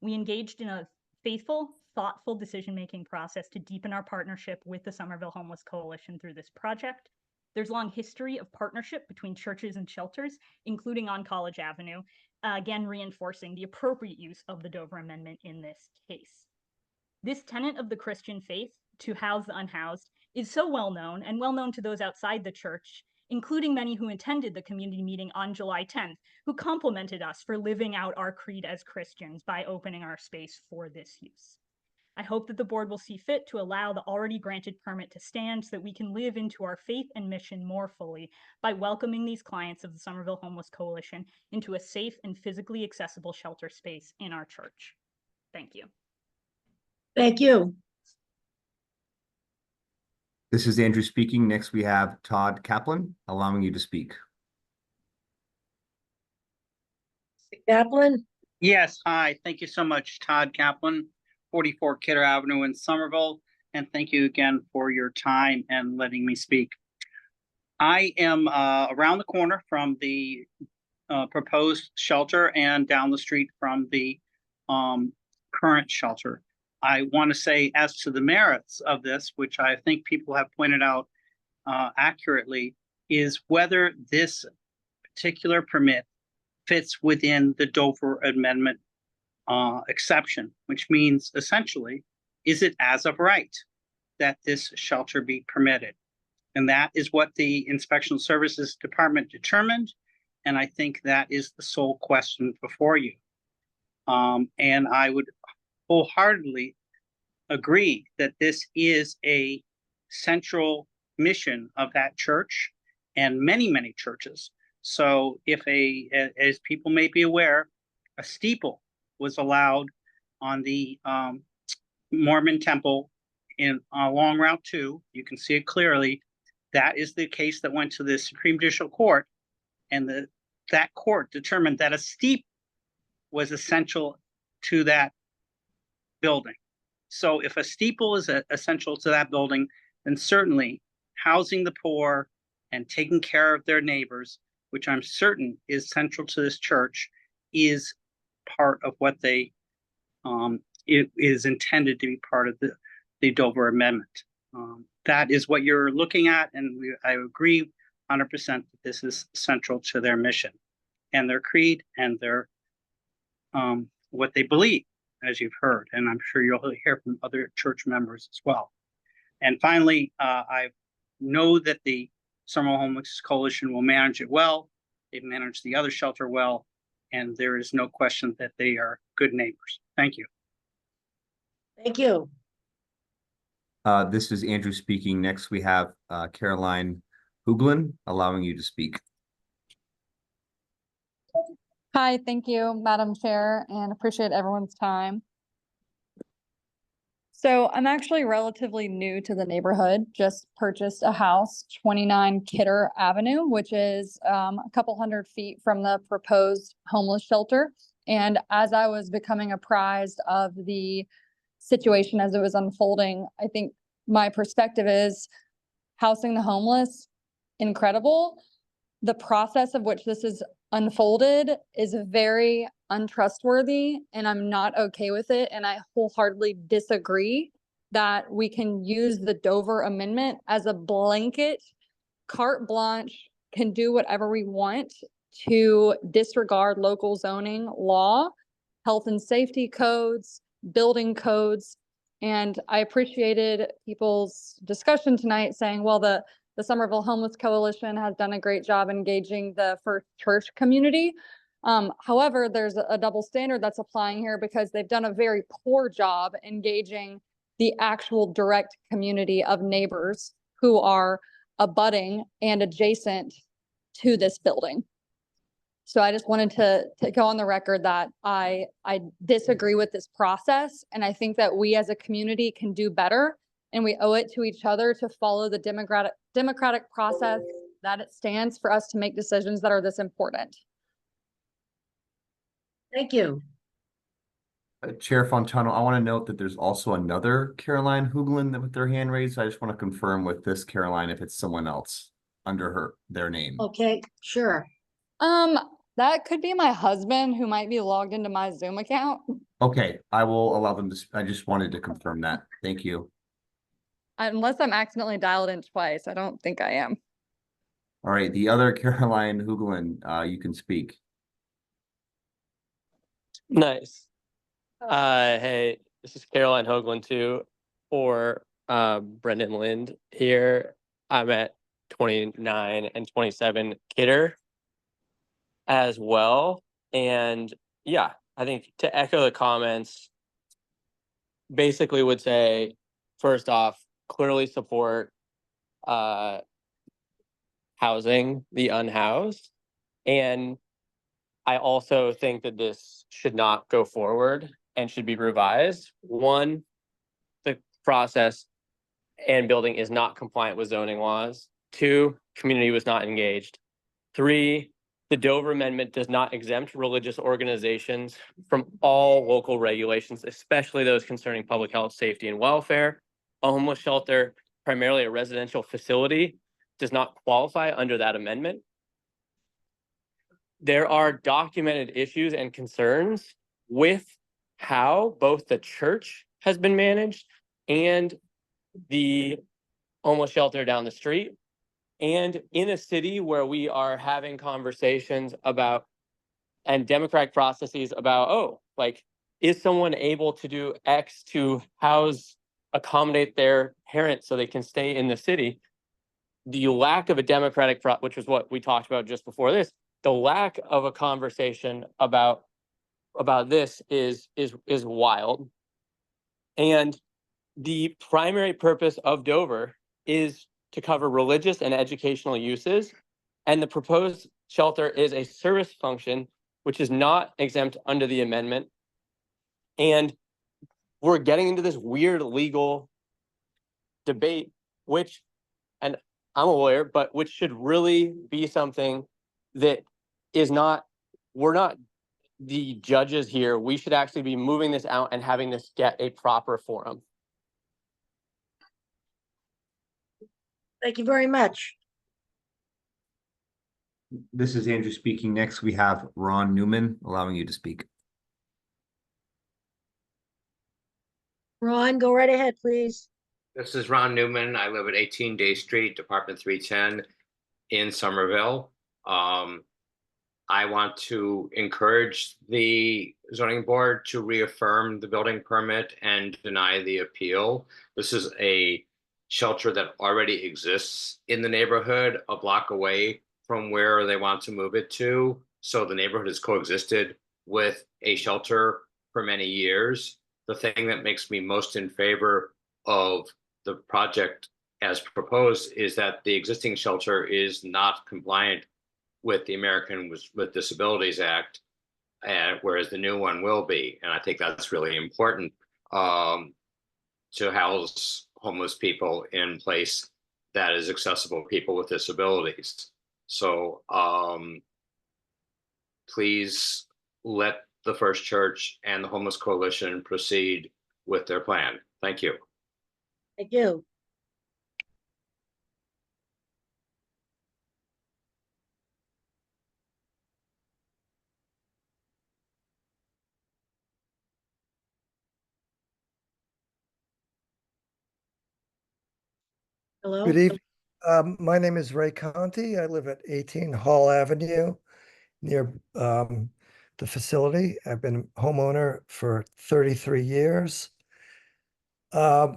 We engaged in a faithful, thoughtful decision-making process to deepen our partnership with the Somerville Homeless Coalition through this project. There's a long history of partnership between churches and shelters, including on College Avenue, again reinforcing the appropriate use of the Dover Amendment in this case. This tenet of the Christian faith, to house the unhoused, is so well known and well known to those outside the church, including many who attended the community meeting on July 10th, who complimented us for living out our creed as Christians by opening our space for this use. I hope that the board will see fit to allow the already granted permit to stand so that we can live into our faith and mission more fully by welcoming these clients of the Somerville Homeless Coalition into a safe and physically accessible shelter space in our church. Thank you. Thank you. This is Andrew speaking. Next, we have Todd Kaplan, allowing you to speak. Kaplan? Yes, hi. Thank you so much, Todd Kaplan, 44 Kidder Avenue in Somerville. And thank you again for your time and letting me speak. I am around the corner from the proposed shelter and down the street from the current shelter. I want to say, as to the merits of this, which I think people have pointed out accurately, is whether this particular permit fits within the Dover Amendment exception, which means essentially, is it as of right that this shelter be permitted? And that is what the Inspection Services Department determined. And I think that is the sole question before you. And I would wholeheartedly agree that this is a central mission of that church and many, many churches. So if as people may be aware, a steeple was allowed on the Mormon temple along Route 2, you can see it clearly. That is the case that went to the Supreme Judicial Court, and that court determined that a steeple was essential to that building. So if a steeple is essential to that building, then certainly housing the poor and taking care of their neighbors, which I'm certain is central to this church, is part of what it is intended to be part of the Dover Amendment. That is what you're looking at, and I agree 100% that this is central to their mission and their creed and their what they believe, as you've heard, and I'm sure you'll hear from other church members as well. And finally, I know that the Somerville Homeless Coalition will manage it well. They've managed the other shelter well, and there is no question that they are good neighbors. Thank you. Thank you. This is Andrew speaking. Next, we have Caroline Huglin, allowing you to speak. Hi, thank you, Madam Chair, and appreciate everyone's time. So I'm actually relatively new to the neighborhood, just purchased a house, 29 Kidder Avenue, which is a couple hundred feet from the proposed homeless shelter. And as I was becoming apprised of the situation as it was unfolding, I think my perspective is housing the homeless, incredible. The process of which this is unfolded is very untrustworthy, and I'm not okay with it. And I wholeheartedly disagree that we can use the Dover Amendment as a blanket carte blanche, can do whatever we want to disregard local zoning law, health and safety codes, building codes. And I appreciated people's discussion tonight saying, well, the Somerville Homeless Coalition has done a great job engaging the First Church community. However, there's a double standard that's applying here because they've done a very poor job engaging the actual direct community of neighbors who are abutting and adjacent to this building. So I just wanted to go on the record that I disagree with this process, and I think that we as a community can do better, and we owe it to each other to follow the democratic process that it stands for us to make decisions that are this important. Thank you. Chair Fontano, I want to note that there's also another Caroline Huglin with their hand raised. I just want to confirm with this Caroline if it's someone else under their name. Okay, sure. That could be my husband who might be logged into my Zoom account. Okay, I will allow them to. I just wanted to confirm that. Thank you. Unless I'm accidentally dialed in twice, I don't think I am. All right, the other Caroline Huglin, you can speak. Nice. Hey, this is Caroline Hoagland too, or Brendan Lind here. I'm at 29 and 27 Kidder as well. And yeah, I think to echo the comments, basically would say, first off, clearly support housing the unhoused. And I also think that this should not go forward and should be revised. One, the process and building is not compliant with zoning laws. Two, community was not engaged. Three, the Dover Amendment does not exempt religious organizations from all local regulations, especially those concerning public health, safety, and welfare. A homeless shelter, primarily a residential facility, does not qualify under that amendment. There are documented issues and concerns with how both the church has been managed and the homeless shelter down the street. And in a city where we are having conversations about and democratic processes about, oh, like, is someone able to do X to accommodate their parents so they can stay in the city? The lack of a democratic, which was what we talked about just before this, the lack of a conversation about this is wild. And the primary purpose of Dover is to cover religious and educational uses. And the proposed shelter is a service function, which is not exempt under the amendment. And we're getting into this weird legal debate, which, and I'm a lawyer, but which should really be something that is not, we're not the judges here. We should actually be moving this out and having this get a proper forum. Thank you very much. This is Andrew speaking. Next, we have Ron Newman, allowing you to speak. Ron, go right ahead, please. This is Ron Newman. I live at 18 Day Street, Department 310 in Somerville. I want to encourage the zoning board to reaffirm the building permit and deny the appeal. This is a shelter that already exists in the neighborhood, a block away from where they want to move it to. So the neighborhood has coexisted with a shelter for many years. The thing that makes me most in favor of the project as proposed is that the existing shelter is not compliant with the Americans with Disabilities Act, whereas the new one will be. And I think that's really important to house homeless people in place that is accessible to people with disabilities. So please let the First Church and the Homeless Coalition proceed with their plan. Thank you. Thank you. Hello? Good evening. My name is Ray Conti. I live at 18 Hall Avenue near the facility. I've been a homeowner for 33 years. I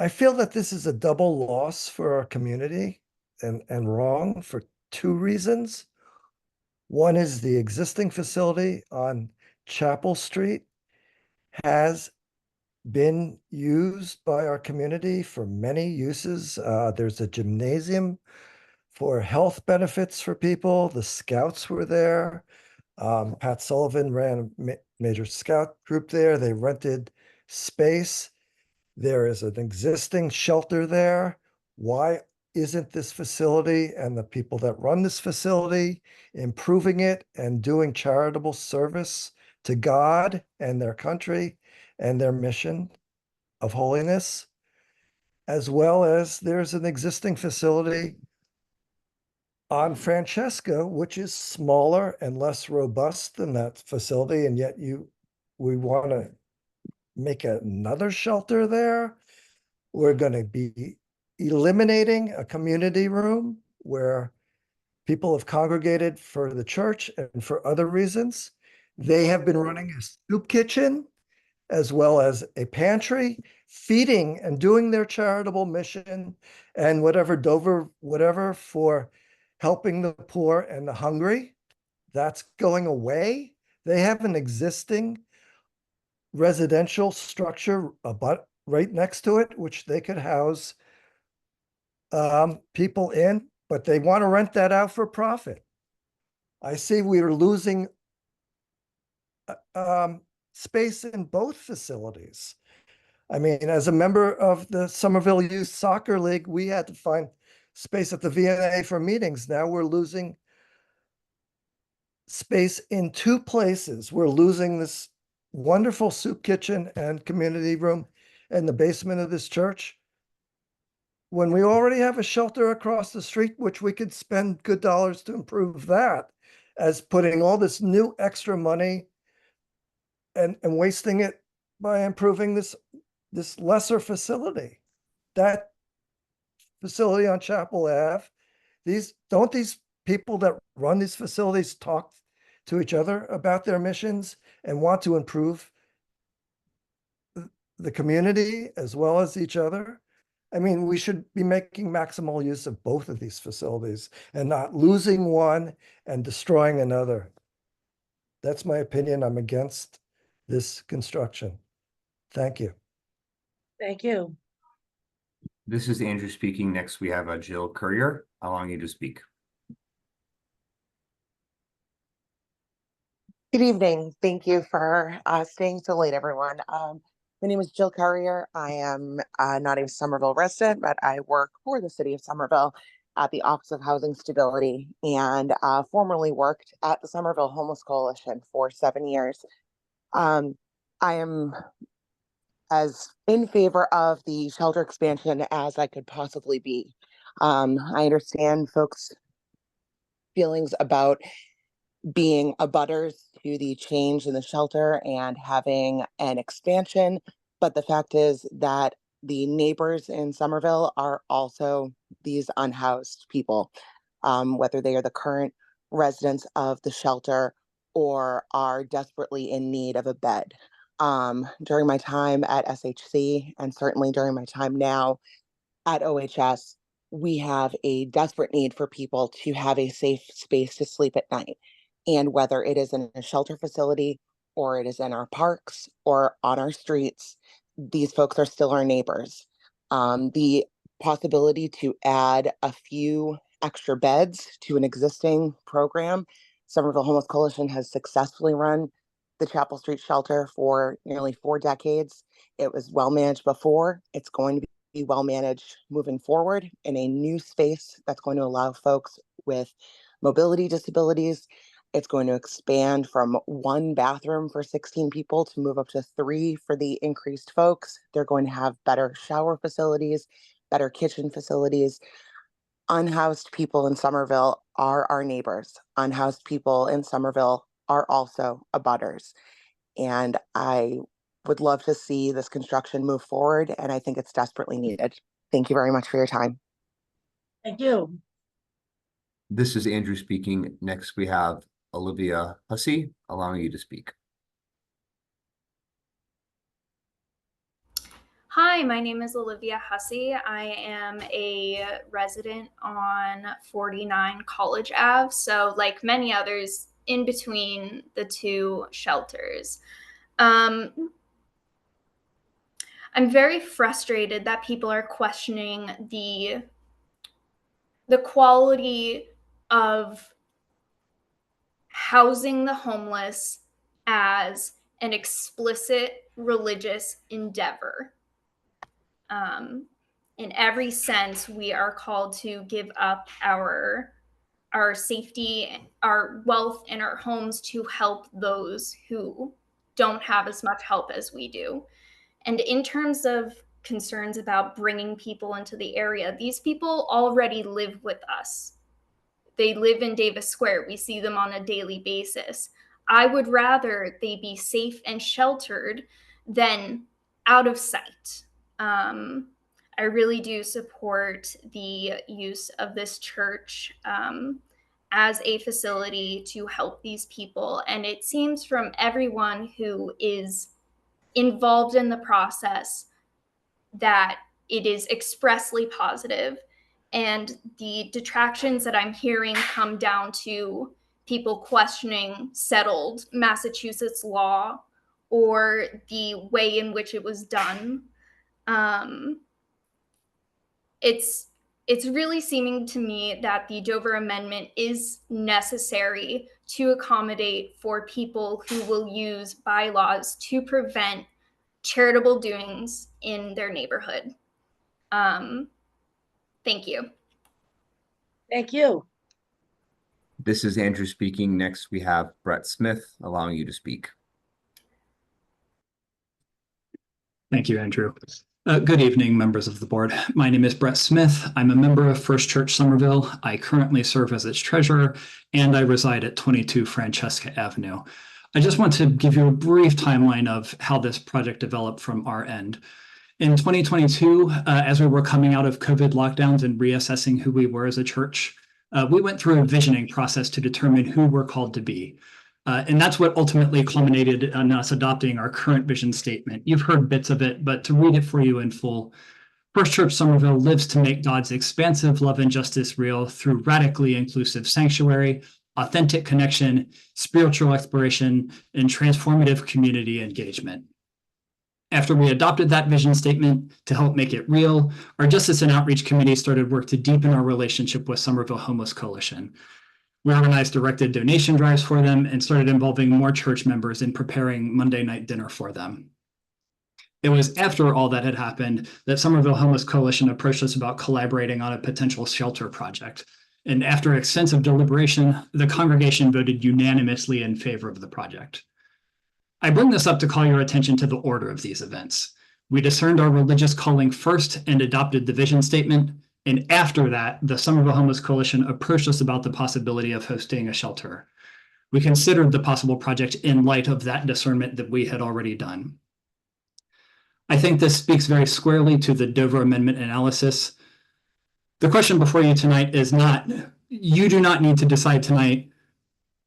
feel that this is a double loss for our community and wrong for two reasons. One is the existing facility on Chapel Street has been used by our community for many uses. There's a gymnasium for health benefits for people. The Scouts were there. Pat Sullivan ran a major Scout group there. They rented space. There is an existing shelter there. Why isn't this facility and the people that run this facility improving it and doing charitable service to God and their country and their mission of holiness? As well as there's an existing facility on Francesca, which is smaller and less robust than that facility, and yet we want to make another shelter there. We're going to be eliminating a community room where people have congregated for the church and for other reasons. They have been running a soup kitchen as well as a pantry, feeding and doing their charitable mission and whatever for helping the poor and the hungry. That's going away. They have an existing residential structure right next to it, which they could house people in, but they want to rent that out for profit. I see we are losing space in both facilities. I mean, as a member of the Somerville Youth Soccer League, we had to find space at the VNA for meetings. Now we're losing space in two places. We're losing this wonderful soup kitchen and community room in the basement of this church, when we already have a shelter across the street, which we could spend good dollars to improve that, as putting all this new extra money and wasting it by improving this lesser facility. That facility on Chapel Ave, these people that run these facilities talk to each other about their missions and want to improve the community as well as each other. I mean, we should be making maximal use of both of these facilities and not losing one and destroying another. That's my opinion. I'm against this construction. Thank you. Thank you. This is Andrew speaking. Next, we have Jill Courier, allowing you to speak. Good evening. Thank you for staying so late, everyone. My name is Jill Courier. I am not a Somerville resident, but I work for the city of Somerville at the Office of Housing Stability and formerly worked at the Somerville Homeless Coalition for 7 years. I am as in favor of the shelter expansion as I could possibly be. I understand folks' feelings about being abutters to the change in the shelter and having an expansion. But the fact is that the neighbors in Somerville are also these unhoused people, whether they are the current residents of the shelter or are desperately in need of a bed. During my time at SHC and certainly during my time now at OHS, we have a desperate need for people to have a safe space to sleep at night. And whether it is in a shelter facility or it is in our parks or on our streets, these folks are still our neighbors. The possibility to add a few extra beds to an existing program, Somerville Homeless Coalition has successfully run the Chapel Street shelter for nearly 4 decades. It was well managed before. It's going to be well managed moving forward in a new space that's going to allow folks with mobility disabilities. It's going to expand from 1 bathroom for 16 people to move up to 3 for the increased folks. They're going to have better shower facilities, better kitchen facilities. Unhoused people in Somerville are our neighbors. Unhoused people in Somerville are also abutters. And I would love to see this construction move forward, and I think it's desperately needed. Thank you very much for your time. Thank you. This is Andrew speaking. Next, we have Olivia Hussey, allowing you to speak. Hi, my name is Olivia Hussey. I am a resident on 49 College Ave. So like many others in between the 2 shelters. I'm very frustrated that people are questioning the quality of housing the homeless as an explicit religious endeavor. In every sense, we are called to give up our safety, our wealth, and our homes to help those who don't have as much help as we do. And in terms of concerns about bringing people into the area, these people already live with us. They live in Davis Square. We see them on a daily basis. I would rather they be safe and sheltered than out of sight. I really do support the use of this church as a facility to help these people. And it seems from everyone who is involved in the process that it is expressly positive. And the detractions that I'm hearing come down to people questioning settled Massachusetts law or the way in which it was done. It's really seeming to me that the Dover Amendment is necessary to accommodate for people who will use bylaws to prevent charitable doings in their neighborhood. Thank you. Thank you. This is Andrew speaking. Next, we have Brett Smith, allowing you to speak. Thank you, Andrew. Good evening, members of the board. My name is Brett Smith. I'm a member of First Church Somerville. I currently serve as its treasurer, and I reside at 22 Francesca Avenue. I just want to give you a brief timeline of how this project developed from our end. In 2022, as we were coming out of COVID lockdowns and reassessing who we were as a church, we went through a visioning process to determine who we're called to be. And that's what ultimately culminated in us adopting our current vision statement. You've heard bits of it, but to read it for you in full, First Church Somerville lives to make God's expansive love and justice real through radically inclusive sanctuary, authentic connection, spiritual exploration, and transformative community engagement. After we adopted that vision statement to help make it real, our Justice and Outreach Committee started work to deepen our relationship with Somerville Homeless Coalition. We organized directed donation drives for them and started involving more church members in preparing Monday night dinner for them. It was after all that had happened that Somerville Homeless Coalition approached us about collaborating on a potential shelter project. And after extensive deliberation, the congregation voted unanimously in favor of the project. I bring this up to call your attention to the order of these events. We discerned our religious calling first and adopted the vision statement. And after that, the Somerville Homeless Coalition approached us about the possibility of hosting a shelter. We considered the possible project in light of that discernment that we had already done. I think this speaks very squarely to the Dover Amendment analysis. The question before you tonight is not, you do not need to decide tonight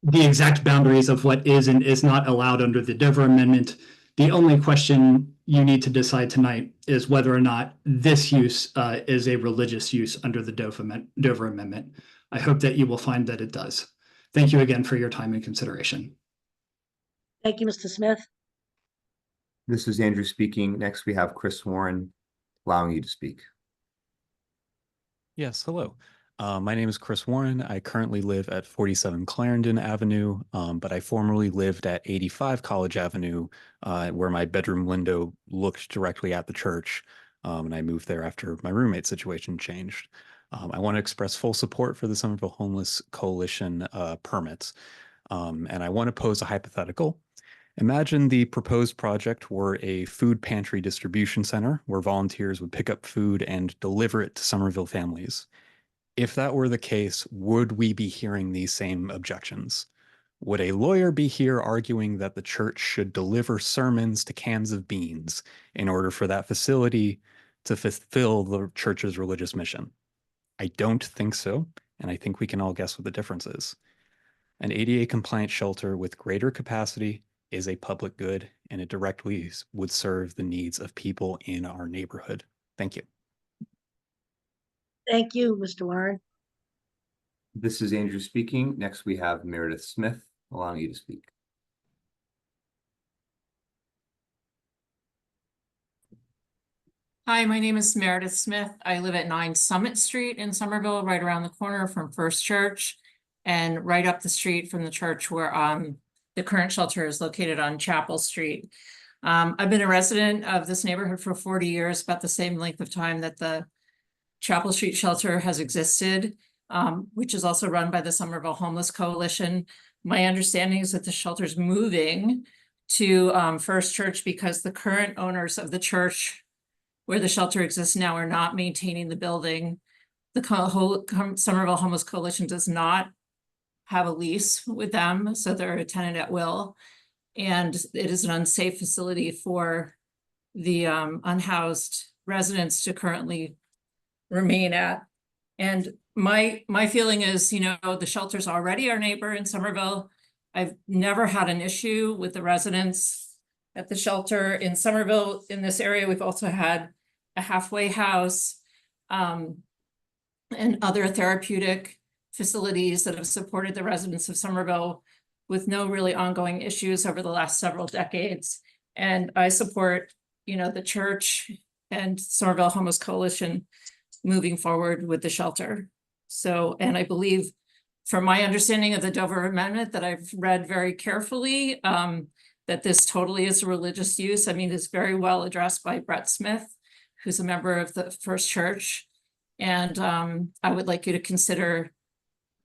the exact boundaries of what is and is not allowed under the Dover Amendment. The only question you need to decide tonight is whether or not this use is a religious use under the Dover Amendment. I hope that you will find that it does. Thank you again for your time and consideration. Thank you, Mr. Smith. This is Andrew speaking. Next, we have Chris Warren, allowing you to speak. Yes, hello. My name is Chris Warren. I currently live at 47 Clarendon Avenue, but I formerly lived at 85 College Avenue, where my bedroom window looked directly at the church, and I moved there after my roommate situation changed. I want to express full support for the Somerville Homeless Coalition permits, and I want to pose a hypothetical. Imagine the proposed project were a food pantry distribution center where volunteers would pick up food and deliver it to Somerville families. If that were the case, would we be hearing these same objections? Would a lawyer be here arguing that the church should deliver sermons to cans of beans in order for that facility to fulfill the church's religious mission? I don't think so, and I think we can all guess what the difference is. An ADA compliant shelter with greater capacity is a public good, and it directly would serve the needs of people in our neighborhood. Thank you. Thank you, Mr. Warren. This is Andrew speaking. Next, we have Meredith Smith, allowing you to speak. Hi, my name is Meredith Smith. I live at 9 Summit Street in Somerville, right around the corner from First Church, and right up the street from the church where the current shelter is located on Chapel Street. I've been a resident of this neighborhood for 40 years, about the same length of time that the Chapel Street shelter has existed, which is also run by the Somerville Homeless Coalition. My understanding is that the shelter is moving to First Church because the current owners of the church where the shelter exists now are not maintaining the building. The Somerville Homeless Coalition does not have a lease with them, so they're a tenant at will. And it is an unsafe facility for the unhoused residents to currently remain at. And my feeling is, the shelter's already our neighbor in Somerville. I've never had an issue with the residents at the shelter in Somerville. In this area, we've also had a halfway house and other therapeutic facilities that have supported the residents of Somerville with no really ongoing issues over the last several decades. And I support, the church and Somerville Homeless Coalition moving forward with the shelter. So, and I believe from my understanding of the Dover Amendment that I've read very carefully, that this totally is a religious use. I mean, it's very well addressed by Brett Smith, who's a member of the First Church. And I would like you to consider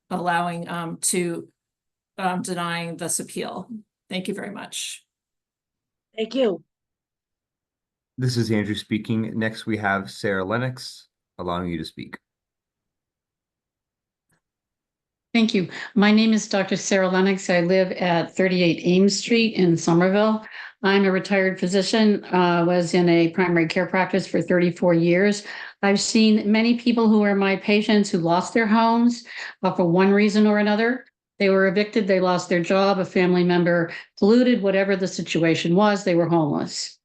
allowing denying this appeal. Thank you very much. Thank you. This is Andrew speaking. Next, we have Sarah Lennox, allowing you to speak. Thank you. My name is Dr. Sarah Lennox. I live at 38 Ames Street in Somerville. I'm a retired physician, was in a primary care practice for 34 years. I've seen many people who are my patients who lost their homes for one reason or another. They were evicted, they lost their job, a family member polluted, whatever the situation was, they were homeless.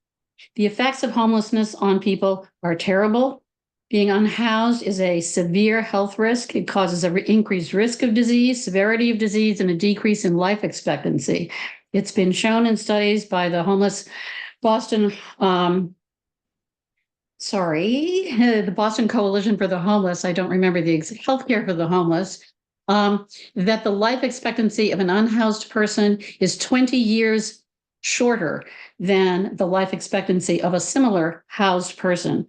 The effects of homelessness on people are terrible. Being unhoused is a severe health risk. It causes an increased risk of disease, severity of disease, and a decrease in life expectancy. It's been shown in studies by the homeless Boston, the Boston Coalition for the Homeless, I don't remember the healthcare for the homeless, that the life expectancy of an unhoused person is 20 years shorter than the life expectancy of a similar housed person.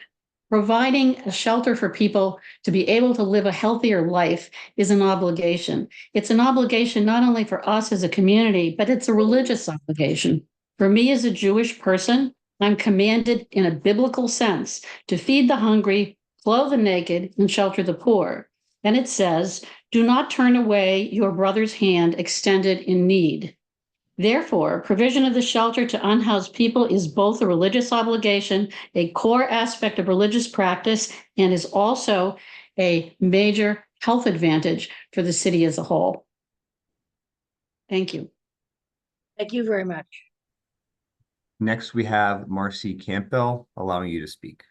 Providing a shelter for people to be able to live a healthier life is an obligation. It's an obligation not only for us as a community, but it's a religious obligation. For me as a Jewish person, I'm commanded in a biblical sense to feed the hungry, clothe the naked, and shelter the poor. And it says, do not turn away your brother's hand extended in need. Therefore, provision of the shelter to unhoused people is both a religious obligation, a core aspect of religious practice, and is also a major health advantage for the city as a whole. Thank you. Thank you very much. Next, we have Marcy Campbell, allowing you to speak.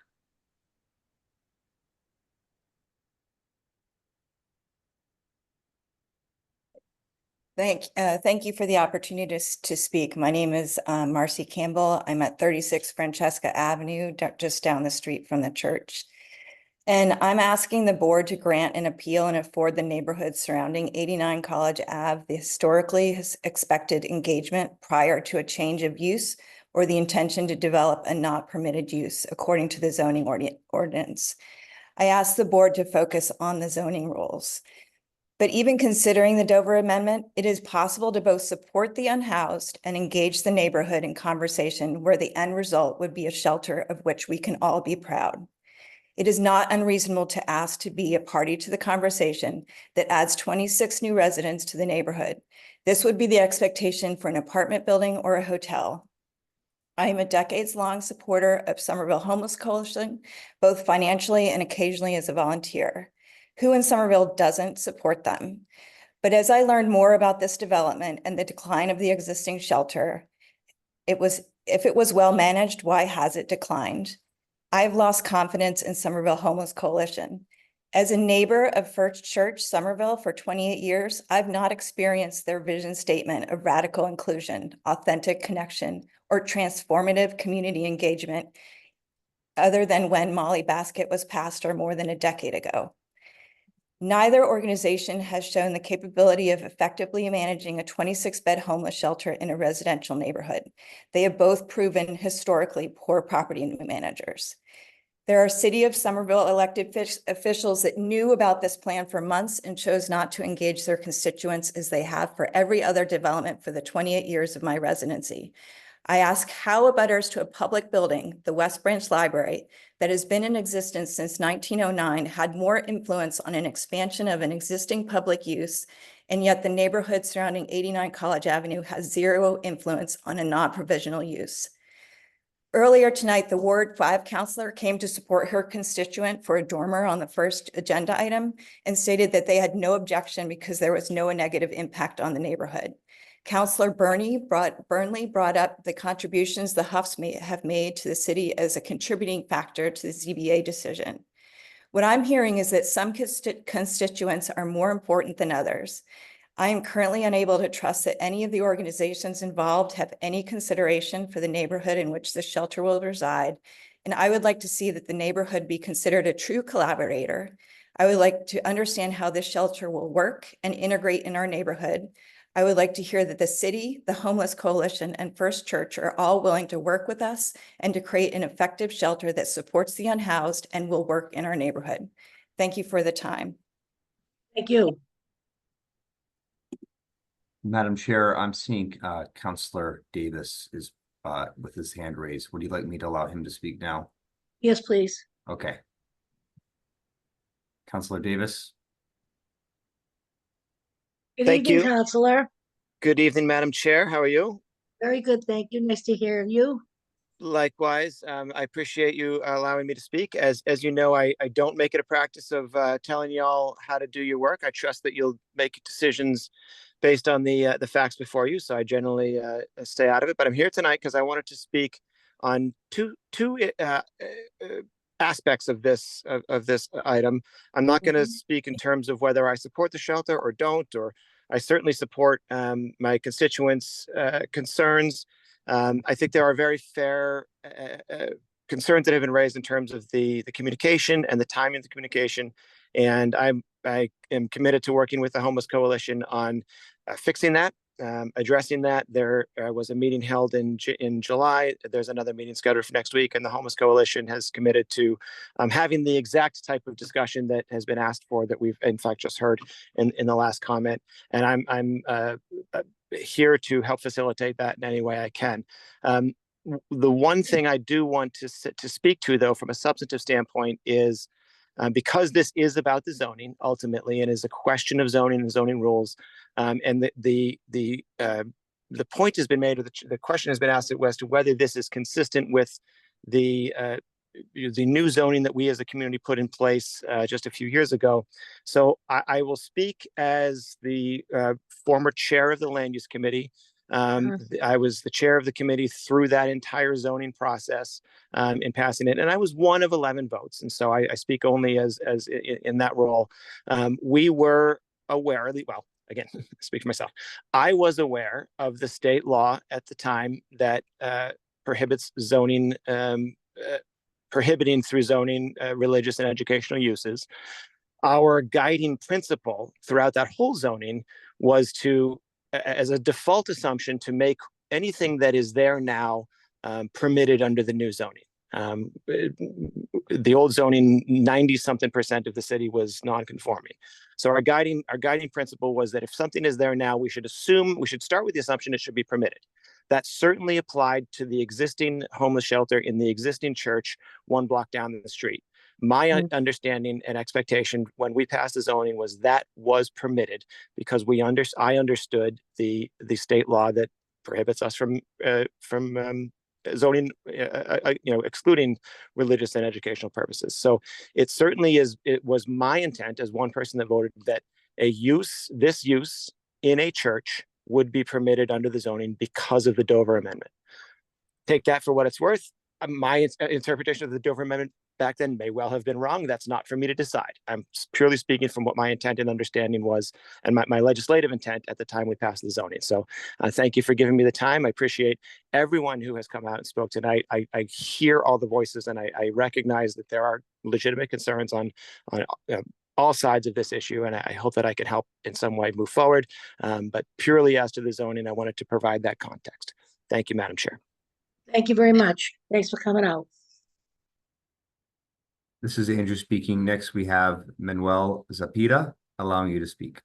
Thank you for the opportunity to speak. My name is Marcy Campbell. I'm at 36 Francesca Avenue, just down the street from the church. And I'm asking the board to grant an appeal and afford the neighborhood surrounding 89 College Ave the historically expected engagement prior to a change of use or the intention to develop a not permitted use according to the zoning ordinance. I ask the board to focus on the zoning rules. But even considering the Dover Amendment, it is possible to both support the unhoused and engage the neighborhood in conversation where the end result would be a shelter of which we can all be proud. It is not unreasonable to ask to be a party to the conversation that adds 26 new residents to the neighborhood. This would be the expectation for an apartment building or a hotel. I am a decades-long supporter of Somerville Homeless Coalition, both financially and occasionally as a volunteer. Who in Somerville doesn't support them? But as I learned more about this development and the decline of the existing shelter, if it was well managed, why has it declined? I've lost confidence in Somerville Homeless Coalition. As a neighbor of First Church Somerville for 28 years, I've not experienced their vision statement of radical inclusion, authentic connection, or transformative community engagement, other than when Molly Basket was pastor more than a decade ago. Neither organization has shown the capability of effectively managing a 26-bed homeless shelter in a residential neighborhood. They have both proven historically poor property managers. There are City of Somerville elected officials that knew about this plan for months and chose not to engage their constituents as they have for every other development for the 28 years of my residency. I ask how abutters to a public building, the West Branch Library, that has been in existence since 1909 had more influence on an expansion of an existing public use, and yet the neighborhood surrounding 89 College Avenue has zero influence on a non-provisional use. Earlier tonight, the Ward 5 counselor came to support her constituent for a dormer on the first agenda item and stated that they had no objection because there was no negative impact on the neighborhood. Councillor Burnley brought up the contributions the Huffs have made to the city as a contributing factor to the ZBA decision. What I'm hearing is that some constituents are more important than others. I am currently unable to trust that any of the organizations involved have any consideration for the neighborhood in which the shelter will reside, and I would like to see that the neighborhood be considered a true collaborator. I would like to understand how this shelter will work and integrate in our neighborhood. I would like to hear that the city, the Homeless Coalition, and First Church are all willing to work with us and to create an effective shelter that supports the unhoused and will work in our neighborhood. Thank you for the time. Thank you. Madam Chair, I'm seeing Councillor Davis is with his hand raised. Would you like me to allow him to speak now? Yes, please. Okay. Councillor Davis. Good Thank evening, you. Counselor. Good evening, Madam Chair. How are you? Very good, thank you. Nice to hear you. Likewise, I appreciate you allowing me to speak. As you know, I don't make it a practice of telling y'all how to do your work. I trust that you'll make decisions based on the facts before you. So I generally stay out of it. But I'm here tonight because I wanted to speak on two aspects of this item. I'm not going to speak in terms of whether I support the shelter or don't, or I certainly support my constituents' concerns. I think there are very fair concerns that have been raised in terms of the communication and the timing of the communication. And I am committed to working with the Homeless Coalition on fixing that, addressing that. There was a meeting held in July. There's another meeting scheduled for next week, and the Homeless Coalition has committed to having the exact type of discussion that has been asked for, that we've in fact just heard in the last comment. And I'm here to help facilitate that in any way I can. The one thing I do want to speak to, though, from a substantive standpoint, is because this is about the zoning ultimately, and is a question of zoning and zoning rules, and the point has been made, or the question has been asked as to whether this is consistent with the new zoning that we as a community put in place just a few years ago. So I will speak as the former chair of the Land Use Committee. I was the chair of the committee through that entire zoning process in passing it, and I was one of 11 votes, and so I speak only as in that role. We were aware, well, again, speak for myself. I was aware of the state law at the time that prohibits zoning, prohibiting through zoning religious and educational uses. Our guiding principle throughout that whole zoning was to, as a default assumption, to make anything that is there now permitted under the new zoning. The old zoning, 90-something% of the city was non-conforming. So our guiding principle was that if something is there now, we should start with the assumption it should be permitted. That certainly applied to the existing homeless shelter in the existing church 1 block down the street. My understanding and expectation when we passed the zoning was that was permitted, because I understood the state law that prohibits us from zoning, excluding religious and educational purposes. So it certainly is. It was my intent as one person that voted that this use in a church would be permitted under the zoning because of the Dover Amendment. Take that for what it's worth. My interpretation of the Dover Amendment back then may well have been wrong. That's not for me to decide. I'm purely speaking from what my intent and understanding was, and my legislative intent at the time we passed the zoning. So thank you for giving me the time. I appreciate everyone who has come out and spoke tonight. I hear all the voices, and I recognize that there are legitimate concerns on all sides of this issue, and I hope that I can help in some way move forward. But purely as to the zoning, I wanted to provide that context. Thank you, Madam Chair. Thank you very much. Thanks for coming out. This is Andrew speaking. Next, we have Manuel Zapita, allowing you to speak.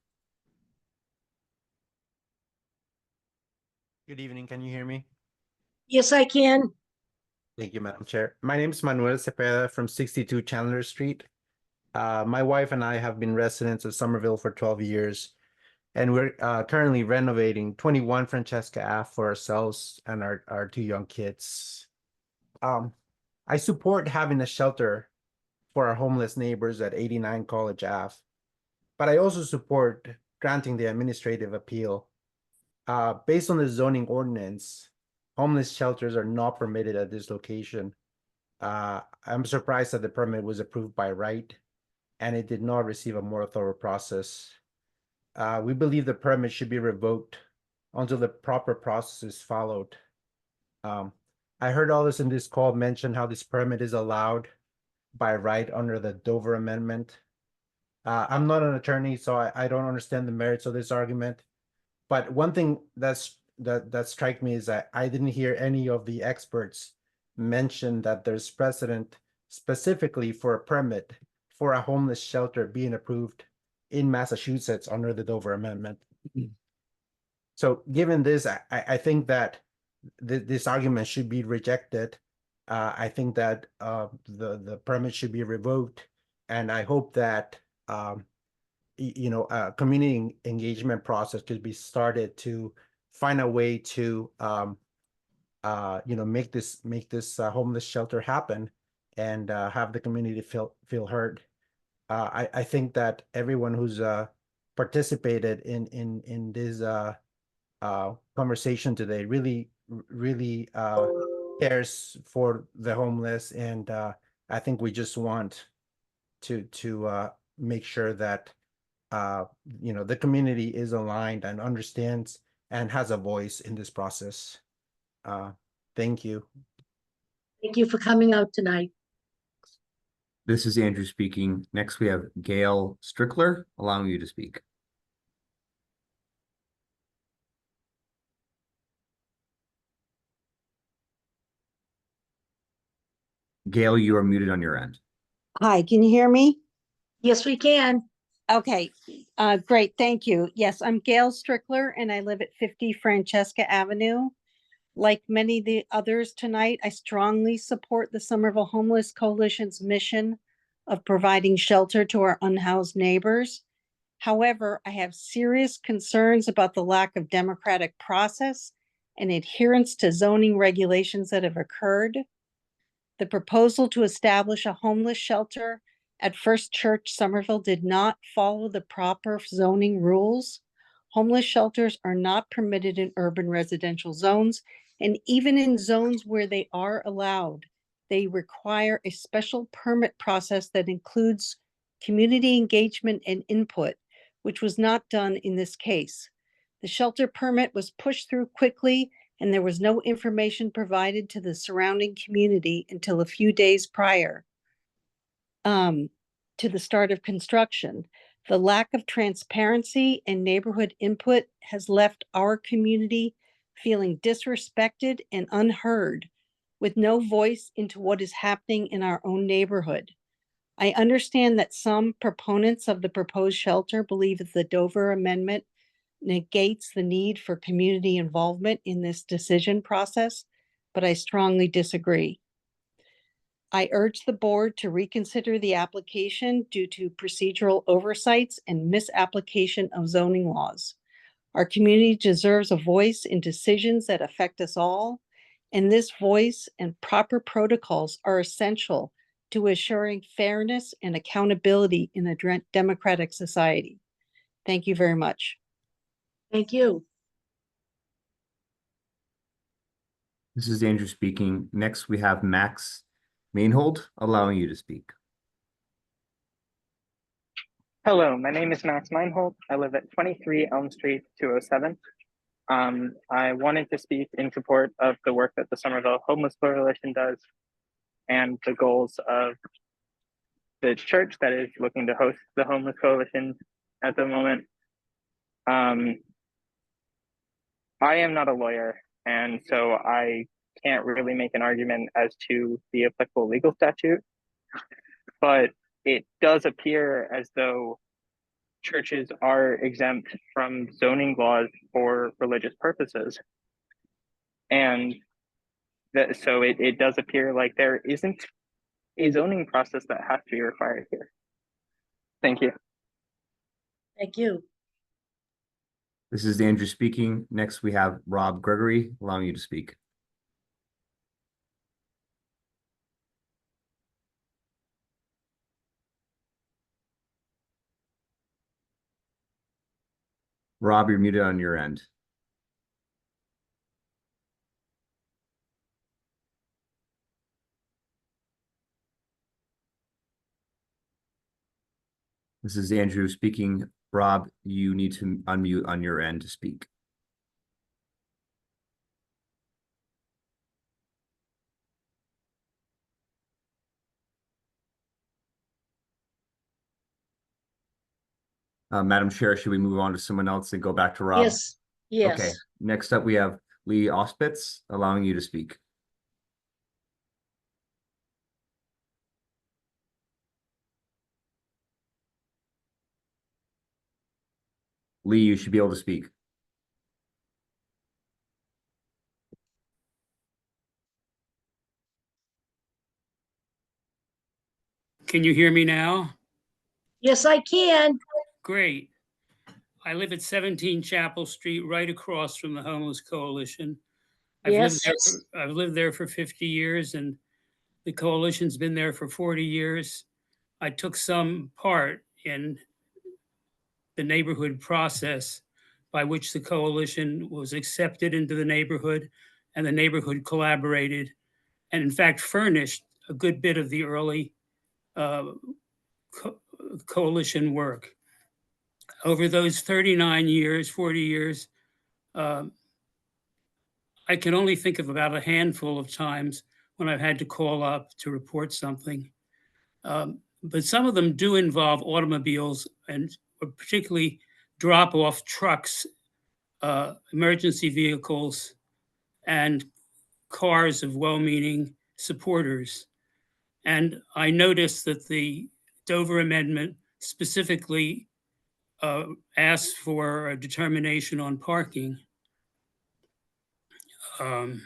Good evening. Can you hear me? Yes, I can. Thank you, Madam Chair. My name is Manuel Cepeda from 62 Chandler Street. My wife and I have been residents of Somerville for 12 years, and we're currently renovating 21 Francesca Ave for ourselves and our 2 young kids. I support having a shelter for our homeless neighbors at 89 College Ave, but I also support granting the administrative appeal. Based on the zoning ordinance, homeless shelters are not permitted at this location. I'm surprised that the permit was approved by right, and it did not receive a more thorough process. We believe the permit should be revoked until the proper process is followed. I heard all this in this call mention how this permit is allowed by right under the Dover Amendment. I'm not an attorney, so I don't understand the merits of this argument. But one thing that strikes me is that I didn't hear any of the experts mention that there's precedent specifically for a permit for a homeless shelter being approved in Massachusetts under the Dover Amendment. So given this, I think that this argument should be rejected. I think that the permit should be revoked, and I hope that a community engagement process could be started to find a way to make this homeless shelter happen and have the community feel heard. I think that everyone who's participated in this conversation today really cares for the homeless, and I think we just want to make sure that the community is aligned and understands and has a voice in this process. Thank you. Thank you for coming out tonight. This is Andrew speaking. Next, we have Gail Strickler, allowing you to speak. Gail, you are muted on your end. Hi, can you hear me? Yes, we can. Okay, great, thank you. Yes, I'm Gail Strickler and I live at 50 Francesca Avenue. Like many of the others tonight, I strongly support the Somerville Homeless Coalition's mission of providing shelter to our unhoused neighbors. However, I have serious concerns about the lack of democratic process and adherence to zoning regulations that have occurred. The proposal to establish a homeless shelter at First Church Somerville did not follow the proper zoning rules. Homeless shelters are not permitted in urban residential zones, and even in zones where they are allowed, they require a special permit process that includes community engagement and input, which was not done in this case. The shelter permit was pushed through quickly, and there was no information provided to the surrounding community until a few days prior to the start of construction. The lack of transparency and neighborhood input has left our community feeling disrespected and unheard, with no voice into what is happening in our own neighborhood. I understand that some proponents of the proposed shelter believe that the Dover Amendment negates the need for community involvement in this decision process, but I strongly disagree. I urge the board to reconsider the application due to procedural oversights and misapplication of zoning laws. Our community deserves a voice in decisions that affect us all, and this voice and proper protocols are essential to assuring fairness and accountability in a democratic society. Thank you very much. Thank you. This is Andrew speaking. Next, we have Max Mainhold, allowing you to speak. Hello, my name is Max Meinhold. I live at 23 Elm Street, 207. I wanted to speak in support of the work that the Somerville Homeless Coalition does and the goals of the church that is looking to host the Homeless Coalition at the moment. I am not a lawyer, and so I can't really make an argument as to the applicable legal statute, but it does appear as though churches are exempt from zoning laws for religious purposes. And so it does appear like there isn't a zoning process that has to be required here. Thank you. Thank you. This is Andrew speaking. Next, we have Rob Gregory, allowing you to speak. Rob, you're muted on your end. This is Andrew speaking. Rob, you need to unmute on your end to speak. Madam Chair, should we move on to someone else and go back to Rob? Yes, yes. Okay, next up we have Lee Auspitz, allowing you to speak. Lee, you should be able to speak. Can you hear me now? Yes, I can. Great. I live at 17 Chapel Street, right across from the Homeless Coalition. Yes. I've lived there for 50 years and the coalition's been there for 40 years. I took some part in the neighborhood process by which the coalition was accepted into the neighborhood and the neighborhood collaborated and in fact furnished a good bit of the early coalition work. Over those 39 years, 40 years, I can only think of about a handful of times when I've had to call up to report something. But some of them do involve automobiles and particularly drop-off trucks, emergency vehicles, and cars of well-meaning supporters. And I noticed that the Dover Amendment specifically asks for a determination on parking. But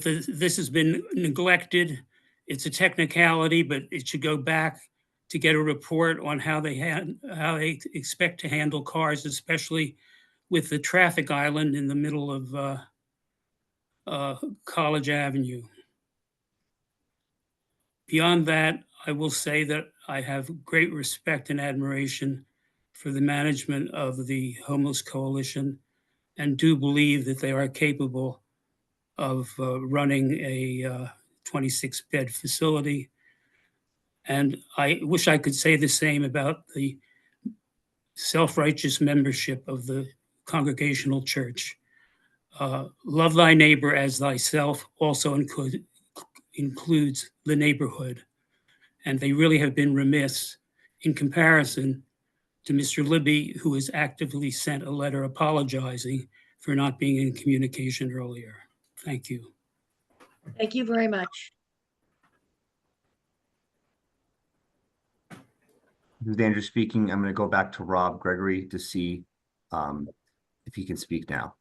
this has been neglected. It's a technicality, but it should go back to get a report on how they expect to handle cars, especially with the traffic island in the middle of College Avenue. Beyond that, I will say that I have great respect and admiration for the management of the Homeless Coalition and do believe that they are capable of running a 26-bed facility. And I wish I could say the same about the self-righteous membership of the Congregational Church. Love thy neighbor as thyself also includes the neighborhood. And they really have been remiss in comparison to Mr. Libby, who has actively sent a letter apologizing for not being in communication earlier. Thank you. Thank you very much. This is Andrew speaking. I'm going to go back to Rob Gregory to see if he can speak now.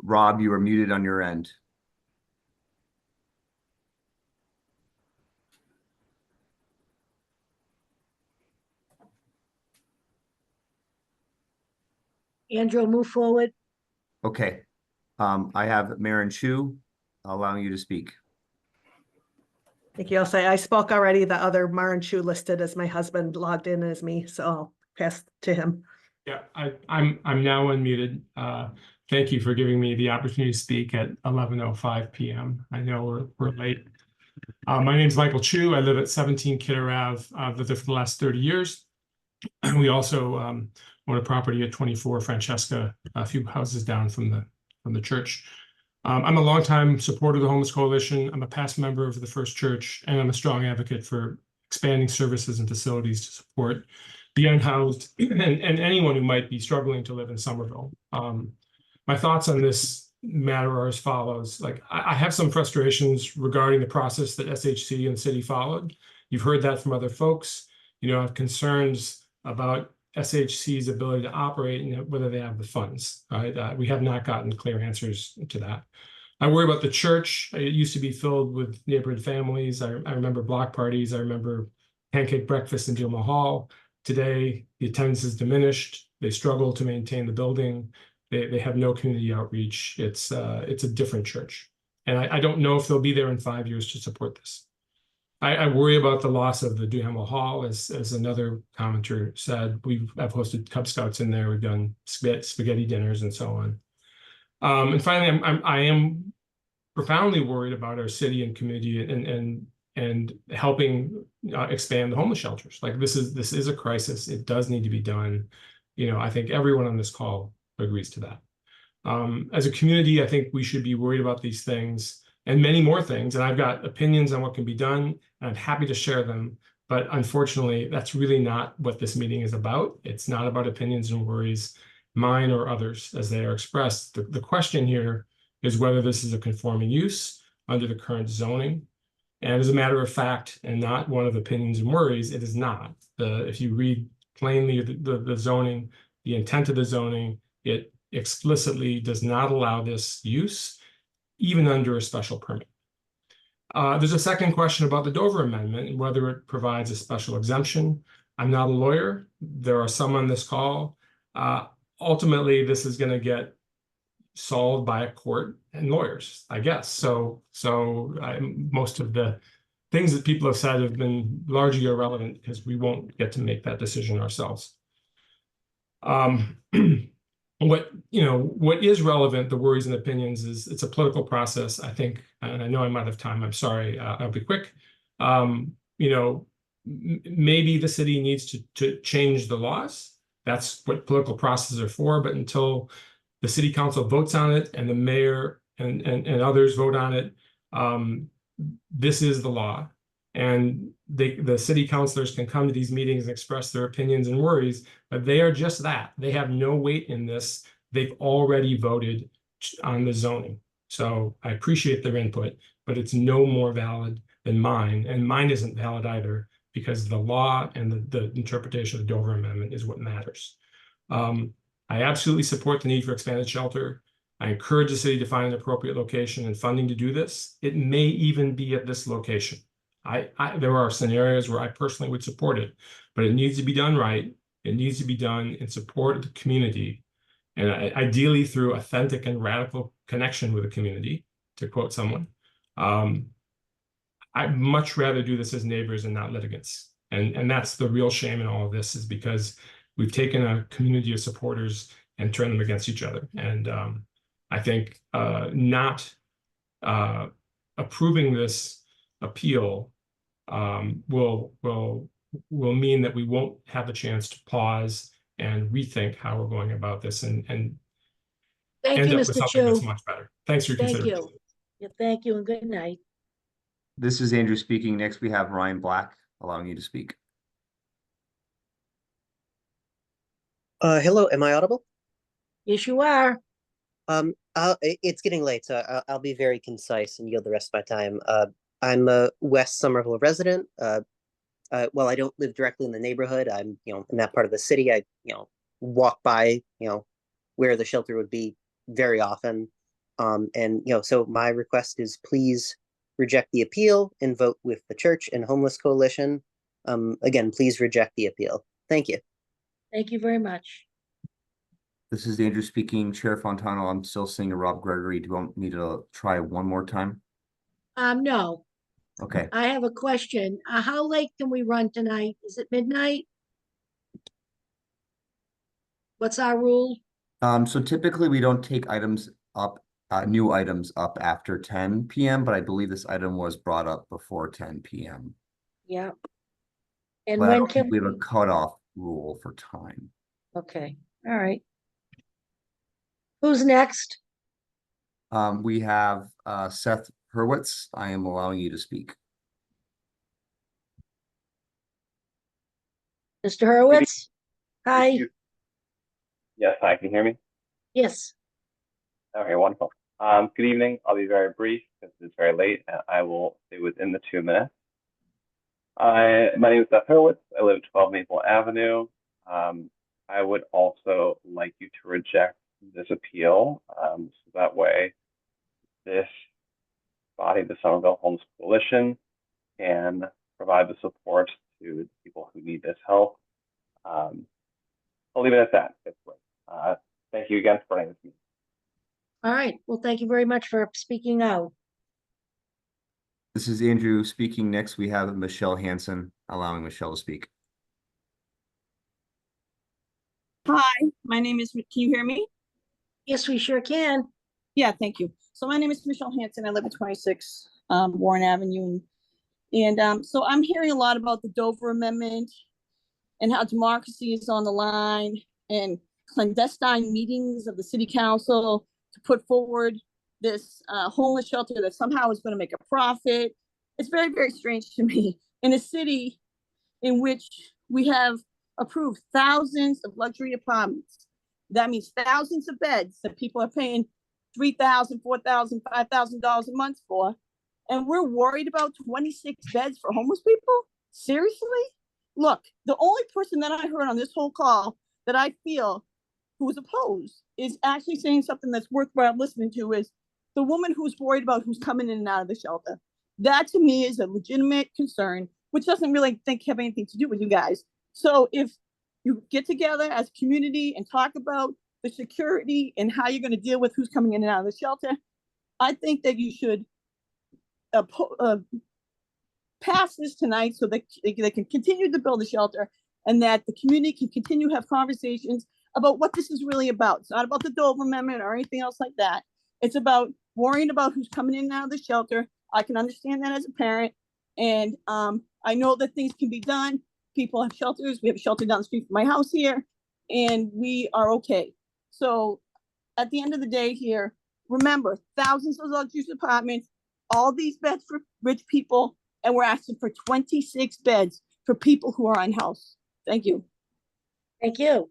Rob, you are muted on your end. Andrew, move forward. Okay. I have Maren Chu allowing you to speak. Thank you. I'll say I spoke already. The other Maren Chu listed as my husband logged in as me, so I'll pass to him. Yeah, I'm now unmuted. Thank you for giving me the opportunity to speak at 11:05 p.m. I know we're late. My name is Michael Chu. I live at 17 Kidder Ave. I've lived there for the last 30 years. We also own a property at 24 Francesca, a few houses down from the church. I'm a longtime supporter of the Homeless Coalition. I'm a past member of the First Church, and I'm a strong advocate for expanding services and facilities to support the unhoused and anyone who might be struggling to live in Somerville. My thoughts on this matter are as follows. Like, I have some frustrations regarding the process that SHC and the city followed. You've heard that from other folks. You know, I have concerns about SHC's ability to operate and whether they have the funds. Right? We have not gotten clear answers to that. I worry about the church. It used to be filled with neighborhood families. I remember block parties. I remember pancake breakfast in Gilmore Hall. Today, the attendance is diminished. They struggle to maintain the building. They have no community outreach. It's a different church. And I don't know if they'll be there in 5 years to support this. I worry about the loss of the Duhamel Hall, as another commenter said. I've hosted Cub Scouts in there. We've done spaghetti dinners and so on. And finally, I am profoundly worried about our city and community and helping expand the homeless shelters. Like, this is a crisis. It does need to be done. You know, I think everyone on this call agrees to that. As a community, I think we should be worried about these things and many more things. And I've got opinions on what can be done, and I'm happy to share them. But unfortunately, that's really not what this meeting is about. It's not about opinions and worries, mine or others, as they are expressed. The question here is whether this is a conforming use under the current zoning. And as a matter of fact, and not one of opinions and worries, it is not. If you read plainly the zoning, the intent of the zoning, it explicitly does not allow this use, even under a special permit. There's a second question about the Dover Amendment and whether it provides a special exemption. I'm not a lawyer. There are some on this call. ultimately, this is going to get solved by a court and lawyers, I guess. So most of the things that people have said have been largely irrelevant because we won't get to make that decision ourselves. What is relevant, the worries and opinions, is it's a political process, I think, and I know I'm out of time. I'm sorry. I'll be quick. Maybe the city needs to change the laws. That's what political processes are for. But until the city council votes on it and the mayor and others vote on it, this is the law. And the city councilors can come to these meetings and express their opinions and worries, but they are just that. They have no weight in this. They've already voted on the zoning. So I appreciate their input, but it's no more valid than mine. And mine isn't valid either, because the law and the interpretation of the Dover Amendment is what matters. I absolutely support the need for expanded shelter. I encourage the city to find an appropriate location and funding to do this. It may even be at this location. There are scenarios where I personally would support it, but it needs to be done right. It needs to be done in support of the community, and ideally through authentic and radical connection with the community, to quote someone. I'd much rather do this as neighbors and not litigants. And that's the real shame in all of this, is because we've taken a community of supporters and turned them against each other. And I think not approving this appeal will mean that we won't have a chance to pause and rethink how we're going about this and Thank end you, up with Mr. something that's Chu. much better. Thanks for your Thank consideration. you. Yeah, thank you and good night. This is Andrew speaking. Next, we have Ryan Black, allowing you to speak. Hello, am I audible? Yes, you are. It's getting late, so I'll be very concise and yield the rest of my time. I'm a West Somerville resident. Well, I don't live directly in the neighborhood. I'm, in that part of the city. I, walk by, where the shelter would be very often. And, so my request is please reject the appeal and vote with the Church and Homeless Coalition. Again, please reject the appeal. Thank you. Thank you very much. This is Andrew speaking. Chair Fontano, I'm still seeing a Rob Gregory. Do you want me to try one more time? No, Okay. I have a question. How late can we run tonight? Is it midnight? What's our rule? So typically we don't take items up, new items up after 10 p.m., but I believe this item was brought up before 10 p.m. Yeah. And But I when don't think can we have a cutoff rule for time. Okay, all right. Who's next? We have Seth Hurwitz. I am allowing you to speak. Mr. Hurwitz? Hi. Yes, hi, can you hear me? Yes. Okay, wonderful. Good evening. I'll be very brief because it's very late and I will stay within the 2 minutes. My name is Seth Hurwitz. I live at 12 Maple Avenue. I would also like you to reject this appeal. So that way this body, the Somerville Homeless Coalition, can provide the support to the people who need this help. I'll leave it at that. Thank you again for running this meeting. All right. Well, thank you very much for speaking out. This is Andrew speaking. Next, we have Michelle Hansen, allowing Michelle to speak. Hi, my name is, can you hear me? Yes, we sure can. Yeah, thank you. So my name is Michelle Hansen. I live at 26 Warren Avenue. And so I'm hearing a lot about the Dover Amendment and how democracy is on the line and clandestine meetings of the city council to put forward this homeless shelter that somehow is going to make a profit. It's very, very strange to me. In a city in which we have approved thousands of luxury apartments, that means thousands of beds that people are paying $3,000, $4,000, $5,000 a month for. And we're worried about 26 beds for homeless people? Seriously? Look, the only person that I heard on this whole call that I feel who is opposed is actually saying something that's worthwhile listening to is the woman who's worried about who's coming in and out of the shelter. That to me is a legitimate concern, which doesn't really have anything to do with you guys. So if you get together as a community and talk about the security and how you're going to deal with who's coming in and out of the shelter, I think that you should pass this tonight so that they can continue to build the shelter and that the community can continue to have conversations about what this is really about. It's not about the Dover Amendment or anything else like that. It's about worrying about who's coming in and out of the shelter. I can understand that as a parent. And I know that things can be done. People have shelters. We have a shelter down the street from my house here, and we are okay. So at the end of the day here, remember, thousands of luxury apartments, all these beds for rich people, and we're asking for 26 beds for people who are unhoused. Thank you. Thank you.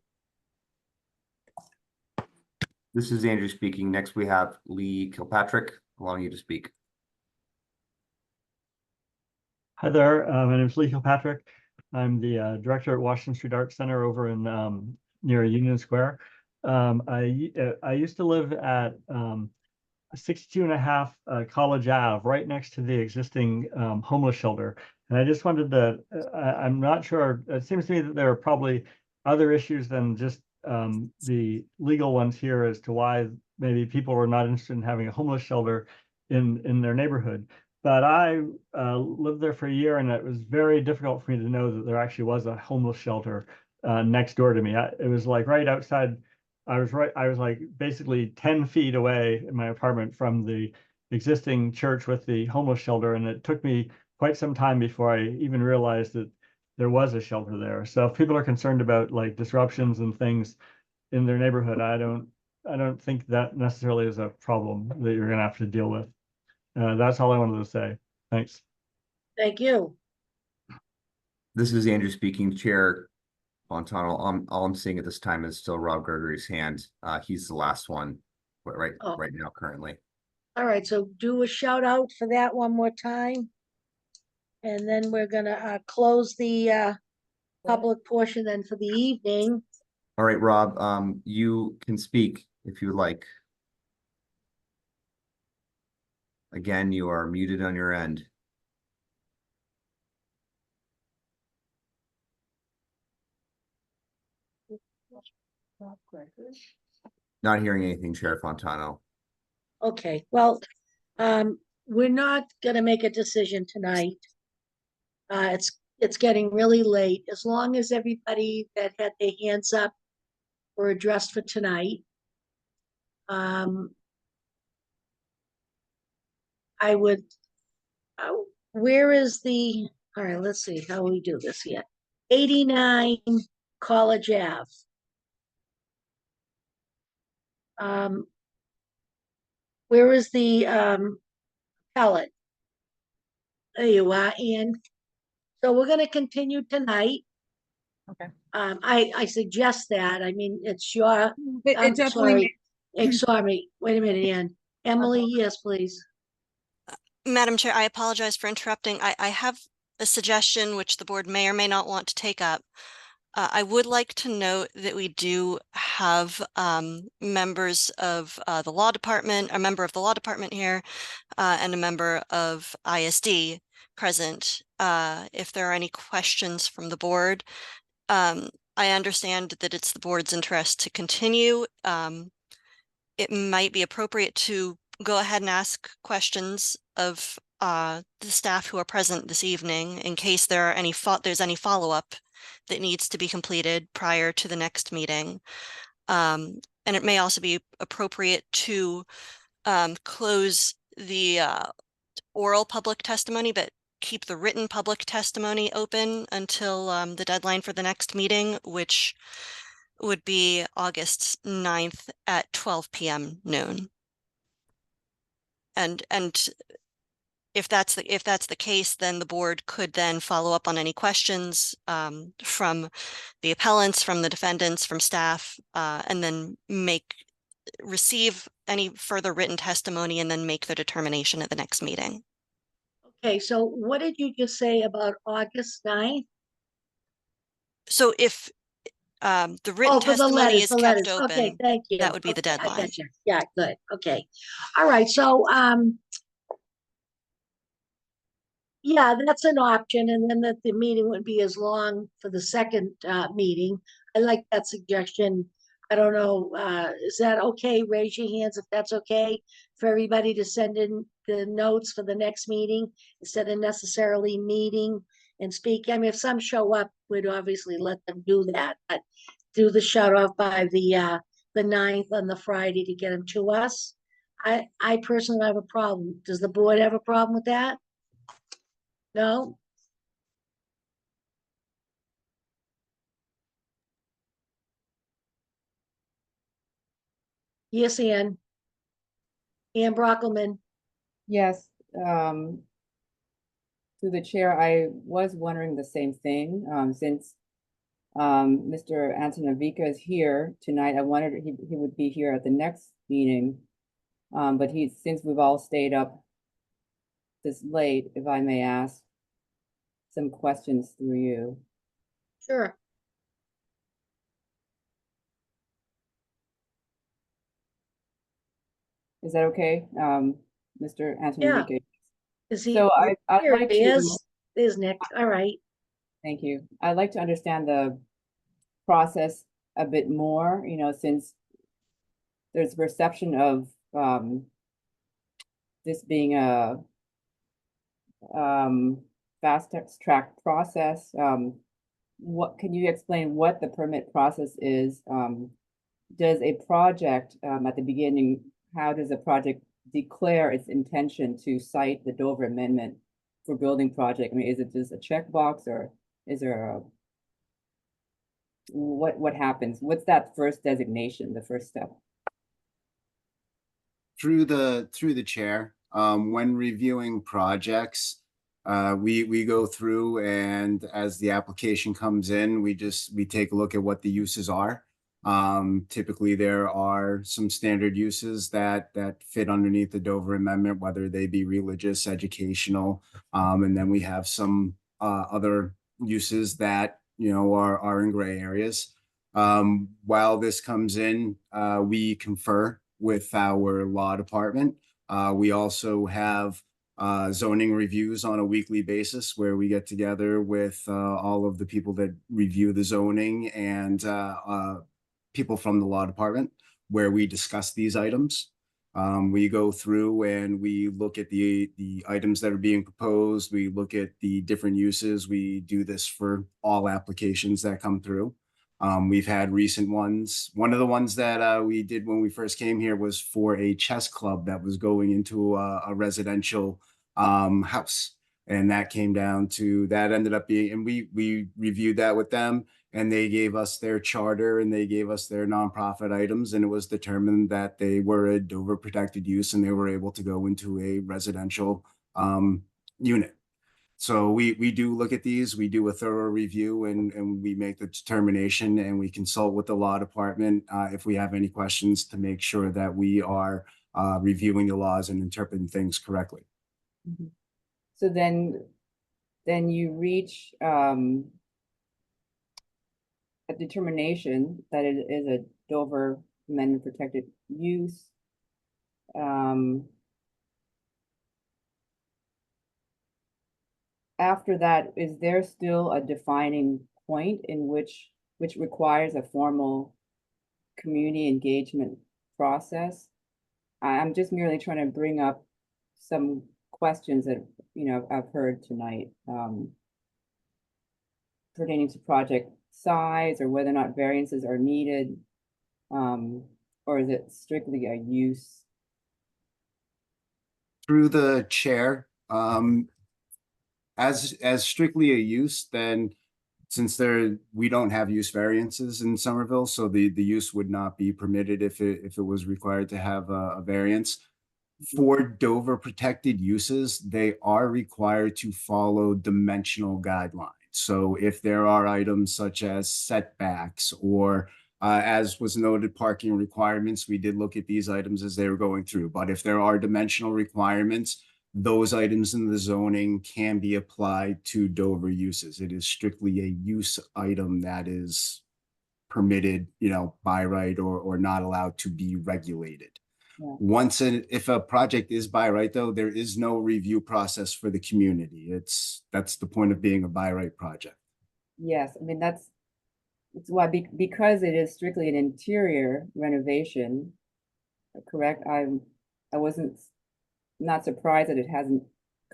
This is Andrew speaking. Next, we have Lee Kilpatrick, allowing you to speak. Hi there, my name is Lee Kilpatrick. I'm the director at Washington Street Arts Center over in near Union Square. I used to live at 62.5 College Ave, right next to the existing homeless shelter. And I just wanted to, I'm not sure, it seems to me that there are probably other issues than just the legal ones here as to why maybe people were not interested in having a homeless shelter in their neighborhood. But I lived there for a year, and it was very difficult for me to know that there actually was a homeless shelter next door to me. It was like right outside. I was like basically 10 feet away in my apartment from the existing church with the homeless shelter, and it took me quite some time before I even realized that there was a shelter there. So if people are concerned about like disruptions and things in their neighborhood, I don't think that necessarily is a problem that you're going to have to deal with. That's all I wanted to say. Thanks. Thank you. This is Andrew speaking, Chair Fontano. All I'm seeing at this time is still Rob Gregory's hand. He's the last one right now currently. All right, so do a shout out for that one more time. And then we're gonna close the public portion then for the evening. All right, Rob, you can speak if you would like. Again, you are muted on your end. Not hearing anything, Chair Fontano. Okay, well, we're not gonna make a decision tonight. It's getting really late. As long as everybody that had their hands up were addressed for tonight. I would, where is the, all right, let's see how we do this yet. 89 College Ave. Where is the pallet? There you are, Ann. So we're gonna continue tonight. Okay. I suggest that. I mean, it's your, It I'm definitely sorry. Sorry, wait a minute, Ann. Emily, yes, please. Madam Chair, I apologize for interrupting. I have a suggestion which the board may or may not want to take up. I would like to note that we do have members of the law department, a member of the law department here, and a member of ISD present. If there are any questions from the board, I understand that it's the board's interest to continue. It might be appropriate to go ahead and ask questions of the staff who are present this evening in case there are any there's any follow-up that needs to be completed prior to the next meeting. And it may also be appropriate to close the oral public testimony, but keep the written public testimony open until the deadline for the next meeting, which would be August 9th at 12 p.m. noon. And if that's the case, then the board could then follow up on any questions from the appellants, from the defendants, from staff, and then receive any further written testimony and then make the determination at the next meeting. Okay, so what did you just say about August 9th? So if the written testimony is kept open, okay, thank you. that would be the Okay, I deadline. gotcha. Yeah, good. Okay. All right. So, yeah, that's an option. And then that the meeting would be as long for the second meeting. I like that suggestion. I don't know, is that okay? Raise your hands if that's okay for everybody to send in the notes for the next meeting instead of necessarily meeting and speak. I mean, if some show up, we'd obviously let them do that, but do the shut off by the 9th on the Friday to get them to us. I personally have a problem. Does the board have a problem with that? No? Yes, Ann. Ann Brockelman. Yes, through the chair, I was wondering the same thing, since Mr. Antonovica is here tonight. I wondered he would be here at the next meeting. But since we've all stayed up this late, if I may ask some questions through you. Sure. Is that okay, Mr. Yeah. Antonovica? Is he? So I'd Here like he to. is. There's Nick. All right. Thank you. I'd like to understand the process a bit more, since there's perception of this being a fast track process. What can you explain what the permit process is? Does a project at the beginning, how does a project declare its intention to cite the Dover Amendment for building project? I mean, is it just a checkbox, or is there a what happens? What's that first designation, the first step? Through the chair, when reviewing projects, we go through, and as the application comes in, we take a look at what the uses are. Typically there are some standard uses that fit underneath the Dover Amendment, whether they be religious, educational, and then we have some other uses that are in gray areas. While this comes in, we confer with our law department. We also have zoning reviews on a weekly basis where we get together with all of the people that review the zoning and people from the law department, where we discuss these items. We go through and we look at the items that are being proposed. We look at the different uses. We do this for all applications that come through. We've had recent ones. One of the ones that we did when we first came here was for a chess club that was going into a residential house. And that came down to, that ended up being, and we reviewed that with them, and they gave us their charter and they gave us their nonprofit items, and it was determined that they were a Dover protected use and they were able to go into a residential unit. So we do look at these, we do a thorough review, and we make the determination, and we consult with the law department if we have any questions to make sure that we are reviewing the laws and interpreting things correctly. Mm-hmm. So then you reach a determination that it is a Dover Amendment protected use. After that, is there still a defining point in which requires a formal community engagement process? I'm just merely trying to bring up some questions that I've heard tonight pertaining to project size, or whether or not variances are needed, or is it strictly a use? Through the chair, as strictly a use, then since we don't have use variances in Somerville, so the use would not be permitted if it was required to have a variance. For Dover protected uses, they are required to follow dimensional guidelines. So if there are items such as setbacks or as was noted, parking requirements, we did look at these items as they were going through. But if there are dimensional requirements, those items in the zoning can be applied to Dover uses. It is strictly a use item that is permitted, by right or not allowed to be regulated. Yeah. If a project is by right, though, there is no review process for the community. That's the point of being a by right project. Yes, I mean, that's it's why, because it is strictly an interior renovation, correct? I wasn't, not surprised that it hasn't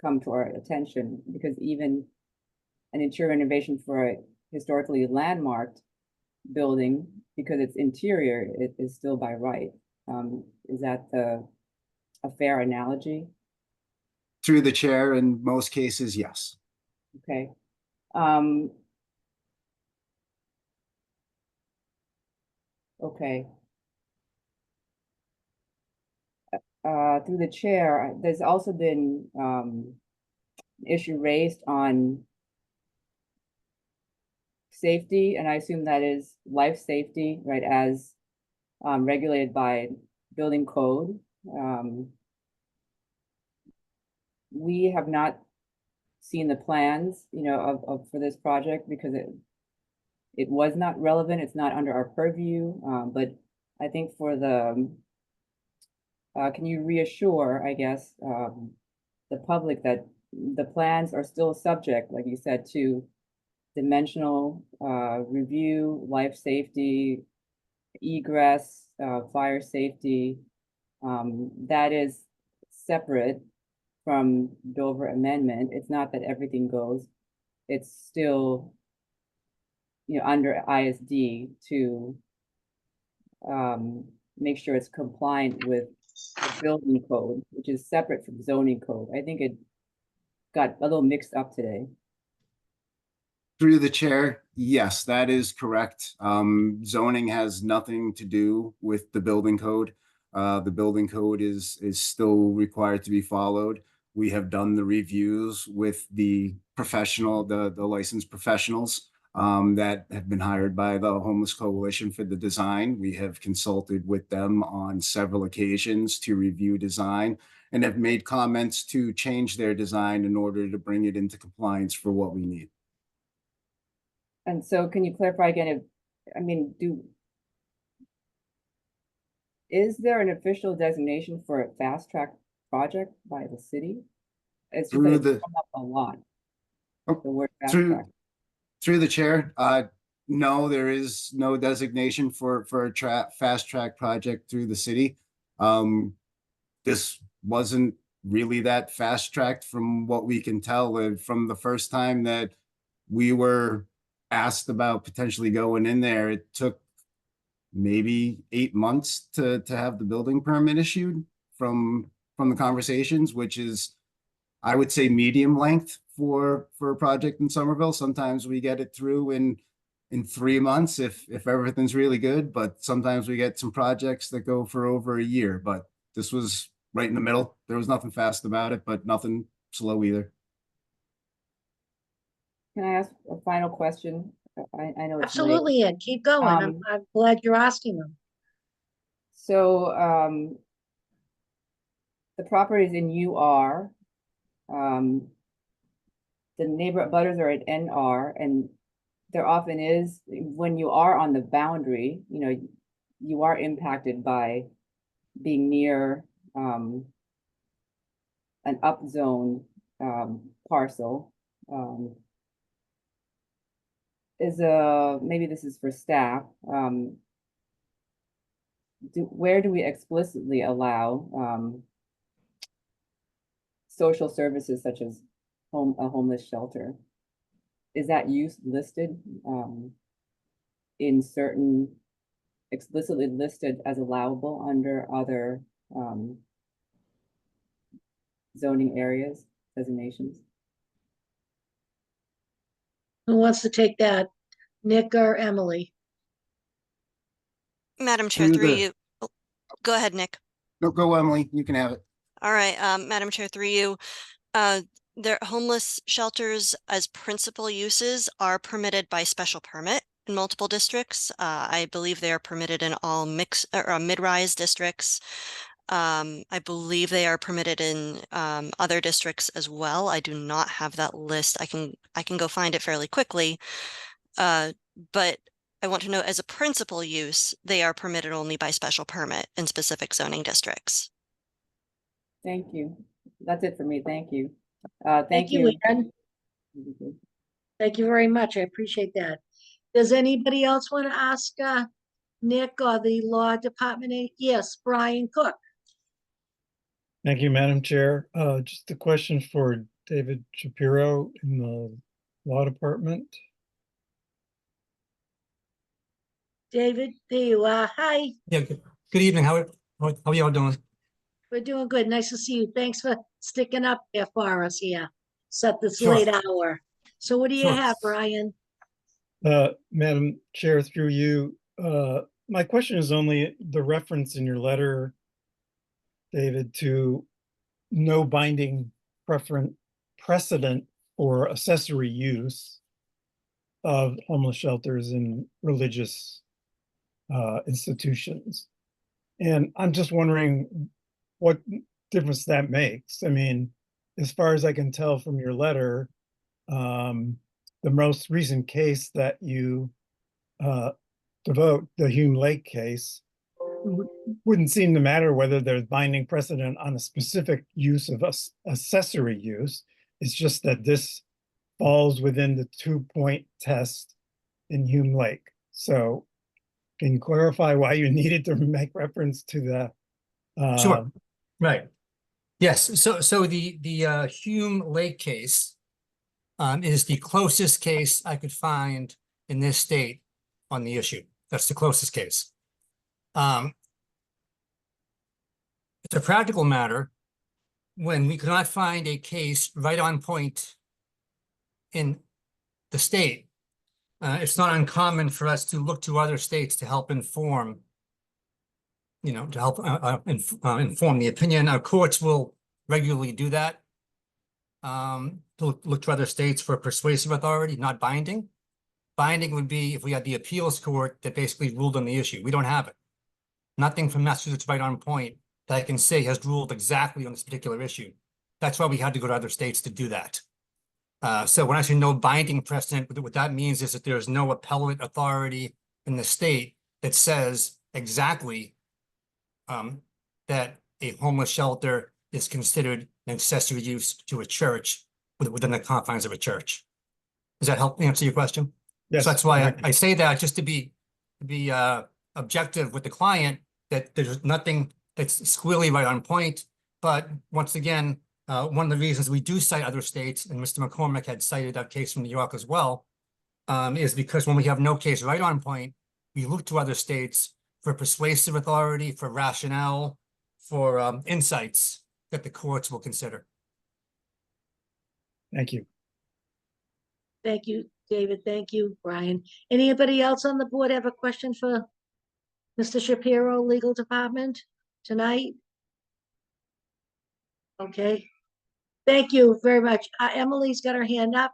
come to our attention, because even an interior renovation for a historically landmarked building, because it's interior, it is still by right. Is that a fair analogy? Through the chair, in most cases, yes. Okay. Okay. Through the chair, there's also been issue raised on safety, and I assume that is life safety, right, as regulated by building code. We have not seen the plans, you know, of for this project because it was not relevant. It's not under our purview. But I think for the can you reassure, I guess, the public that the plans are still subject, like you said, to dimensional review, life safety, egress, fire safety, that is separate from Dover Amendment. It's not that everything goes. It's still, you know, under ISD to make sure it's compliant with the building code, which is separate from zoning code. I think it got a little mixed up today. Through the chair, yes, that is correct. Zoning has nothing to do with the building code. The building code is still required to be followed. We have done the reviews with the professional, the licensed professionals that have been hired by the Homeless Coalition for the design. We have consulted with them on several occasions to review design and have made comments to change their design in order to bring it into compliance for what we need. And so can you clarify again, if, I mean, is there an official designation for a fast track project by the city? It's just that it's come up a lot. The word fast track. Through the chair, no, there is no designation for a fast track project through the city. This wasn't really that fast tracked from what we can tell. From the first time that we were asked about potentially going in there, it took maybe 8 months to have the building permit issued from the conversations, which is, I would say, medium length for a project in Somerville. Sometimes we get it through in 3 months if everything's really good, but sometimes we get some projects that go for over a year. But this was right in the middle. There was nothing fast about it, but nothing slow either. Can I ask a final question? I know it's late. Absolutely, Ed, keep going. I'm glad you're asking them. So the properties in UR, the neighbor butters are at NR, and there often is, when you are on the boundary, you know, you are impacted by being near an upzone parcel. Maybe this is for staff. Where do we explicitly allow social services such as a homeless shelter? Is that use listed in certain, explicitly listed as allowable under other zoning areas, designations? Who wants to take that? Nick or Emily? Madam Chair, through you. Oh, go ahead, Nick. No, go, Emily. You can have it. All right, Madam Chair, through you. Their homeless shelters as principal uses are permitted by special permit in multiple districts. I believe they are permitted in all mid-rise districts. I believe they are permitted in other districts as well. I do not have that list. I can go find it fairly quickly. But I want to know, as a principal use, they are permitted only by special permit in specific zoning districts. Thank you. That's it for me. Thank you. Thank you, Aaron. Thank you very much. I appreciate that. Does anybody else want to ask Nick or the law department? Yes, Brian Cook. Thank you, Madam Chair. Just a question for David Shapiro in the Law Department. David, there you are. Hi, Yeah, good evening. How are y'all doing? we're doing good. Nice to see you. Thanks for sticking up there for us here. At this Sure. late hour. So what do you Sure. have, Brian? Madam Chair, through you, my question is only the reference in your letter, David, to no binding precedent for accessory use of homeless shelters in religious institutions. And I'm just wondering what difference that makes. I mean, as far as I can tell from your letter, the most recent case that you devote, the Hume Lake case, wouldn't seem to matter whether there's binding precedent on a specific use of accessory use. It's just that this falls within the 2-point test in Hume Lake. So can you clarify why you needed to make reference to the Sure. Right. Yes. So the Hume Lake case is the closest case I could find in this state on the issue. That's the closest case. It's a practical matter. When we could not find a case right on point in the state, it's not uncommon for us to look to other states to help inform, to help inform the opinion. Our courts will regularly do that. To look to other states for persuasive authority, not binding. Binding would be if we had the appeals court that basically ruled on the issue. We don't have it. Nothing from Massachusetts right on point that I can say has ruled exactly on this particular issue. That's why we had to go to other states to do that. So when I say no binding precedent, what that means is that there's no appellate authority in the state that says exactly that a homeless shelter is considered an accessory use to a church within the confines of a church. Does that help answer your question? Yes. So that's why I say that, just to be objective with the client, that there's nothing that's squarely right on point. But once again, one of the reasons we do cite other states, and Mr. McCormick had cited that case from New York as well, is because when we have no case right on point, we look to other states for persuasive authority, for rationale, for insights that the courts will consider. Thank you. Thank you, David. Thank you, Brian. Anybody else on the board have a question for Mr. Shapiro, Legal Department tonight? Okay. Thank you very much. Emily's got her hand up.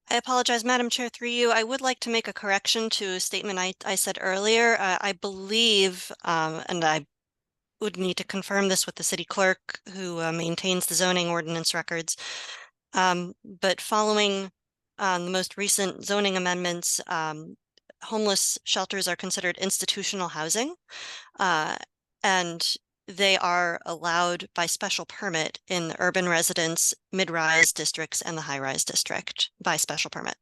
I apologize, Madam Chair, through you. I would like to make a correction to a statement I said earlier. I believe, and I would need to confirm this with the city clerk who maintains the zoning ordinance records. But following the most recent zoning amendments, homeless shelters are considered institutional housing, and they are allowed by special permit in the urban residence, mid-rise districts, and the high-rise district by special permit.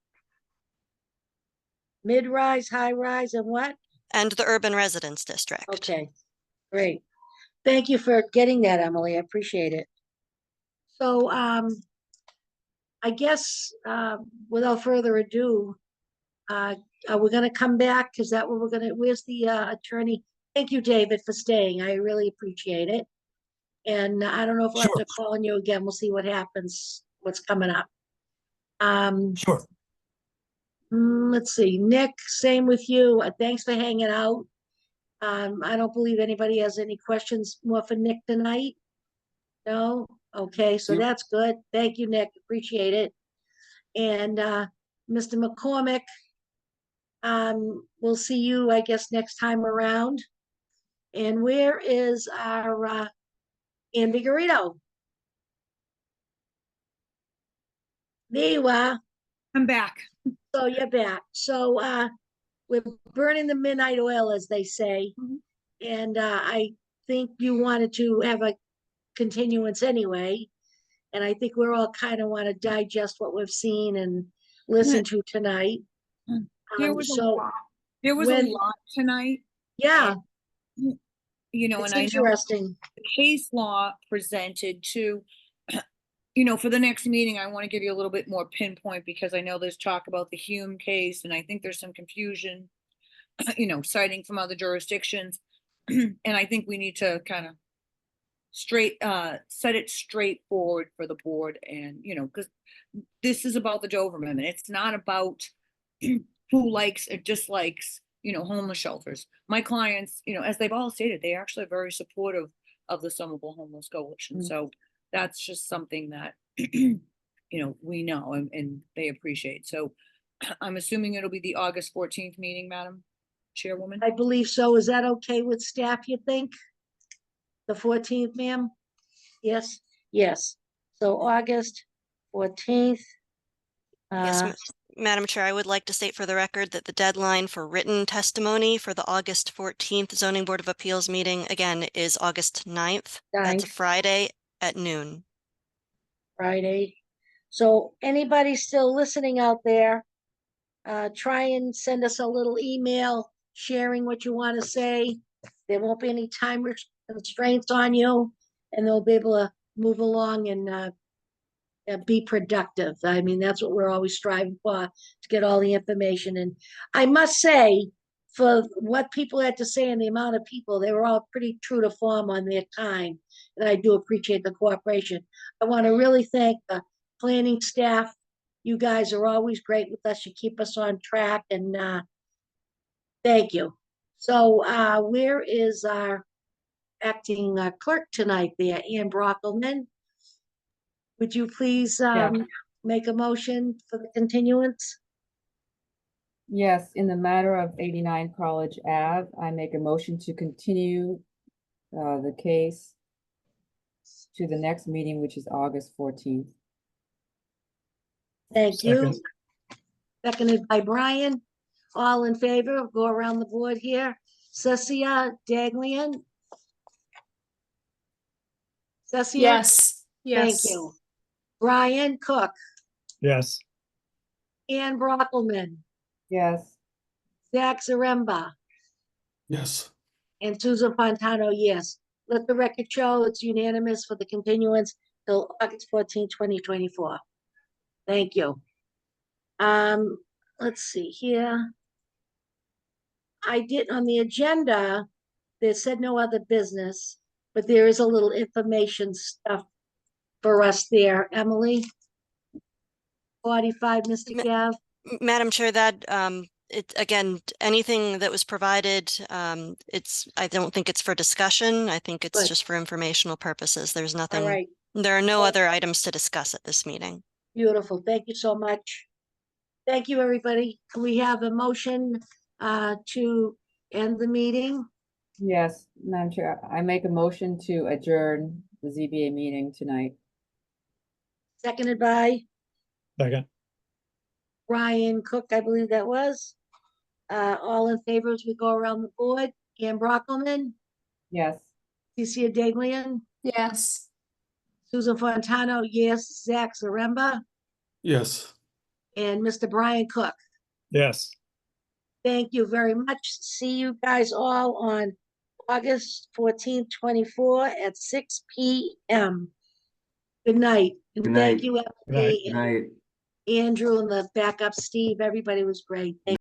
Mid-rise, high-rise, and what? And the urban residence district. Okay, great. Thank you for getting that, Emily. I appreciate it. So, I guess, without further ado, are we gonna come back? Is that what we're gonna, where's the attorney? Thank you, David, for staying. I really appreciate it. And I don't know if we'll have to call on you again. We'll see what happens, what's coming up. Sure. Let's see, Nick, same with you. Thanks for hanging out. I don't believe anybody has any questions more for Nick tonight. No? Okay, so that's good. Thank you, Nick. Appreciate it. And Mr. McCormick, we'll see you, I guess, next time around. And where is our Ann Vigorito? There you are. I'm back. So you're back. So we're burning the midnight oil, as they say. And I think you wanted to have a continuance anyway. And I think we're all kind of want to digest what we've seen and listen to tonight. There was a So lot, there was a when- lot tonight. Yeah, You know, it's and I know interesting. the case law presented to, you know, for the next meeting, I want to give you a little bit more pinpoint because I know there's talk about the Hume case and I think there's some confusion, you know, citing from other jurisdictions. And I think we need to kind of set it straightforward for the board and, you know, because this is about the Dover Amendment. It's not about who likes or dislikes, you know, homeless shelters. My clients, you know, as they've all stated, they actually are very supportive of the Somerville Homeless Coalition. So that's just something that, you know, we know and they appreciate. So I'm assuming it'll be the August 14th meeting, Madam Chairwoman? I believe so. Is that okay with staff, you think? The 14th, ma'am? Yes, yes. So August 14th. Yes, Uh, Madam Chair, I would like to state for the record that the deadline for written testimony for the August 14th Zoning Board of Appeals meeting, again, is August 9th. That's a Friday at noon. Friday. So anybody still listening out there, try and send us a little email sharing what you want to say. There won't be any time constraints on you, and they'll be able to move along and be productive. I mean, that's what we're always striving for, to get all the information. And I must say, for what people had to say and the amount of people, they were all pretty true to form on their time. And I do appreciate the cooperation. I want to really thank the planning staff. You guys are always great with us. You keep us on track, and thank you. So where is our acting clerk tonight there, Ann Brockelman? Would you please make a motion for the continuance? Yes, in the matter of 89 College Ave, I make a motion to continue the case to the next meeting, which is August 14th. Thank you. Seconded by Brian. All in favor? Go around the board here. Cecilia Daglian? Cecilia? Yes. Thank you. Brian Cook? Yes. Ann Brockelman? Yes. Zach Zaremba? Yes. And Susan Fontano, yes. Let the record show it's unanimous for the continuance till August 14, 2024. Thank you. Let's see here. I did on the agenda, they said no other business, but there is a little information stuff for us there. Emily? 45, Mr. Gav? Madam Chair, that it again, anything that was provided, I don't think it's for discussion. I think it's Good. just for informational purposes. There's nothing, right. there are no other items to discuss at this meeting. Beautiful. Thank you so much. Thank you, everybody. Can we have a motion to end the meeting? Yes, Madam Chair, I make a motion to adjourn the ZBA meeting tonight. Seconded by Second. Ryan Cook, I believe that was. All in favor as we go around the board. Ann Brockelman? Yes. Cecilia Daglian? Yes. Susan Fontano, yes. Zach Zaremba? Yes. And Mr. Brian Cook. Yes. Thank you very much. See you guys all on August 14th, 24 at 6 p.m. Good night. And Good thank night. you, Good night. Emily, Good night. and Andrew, and the backup Steve. Everybody was great. Thank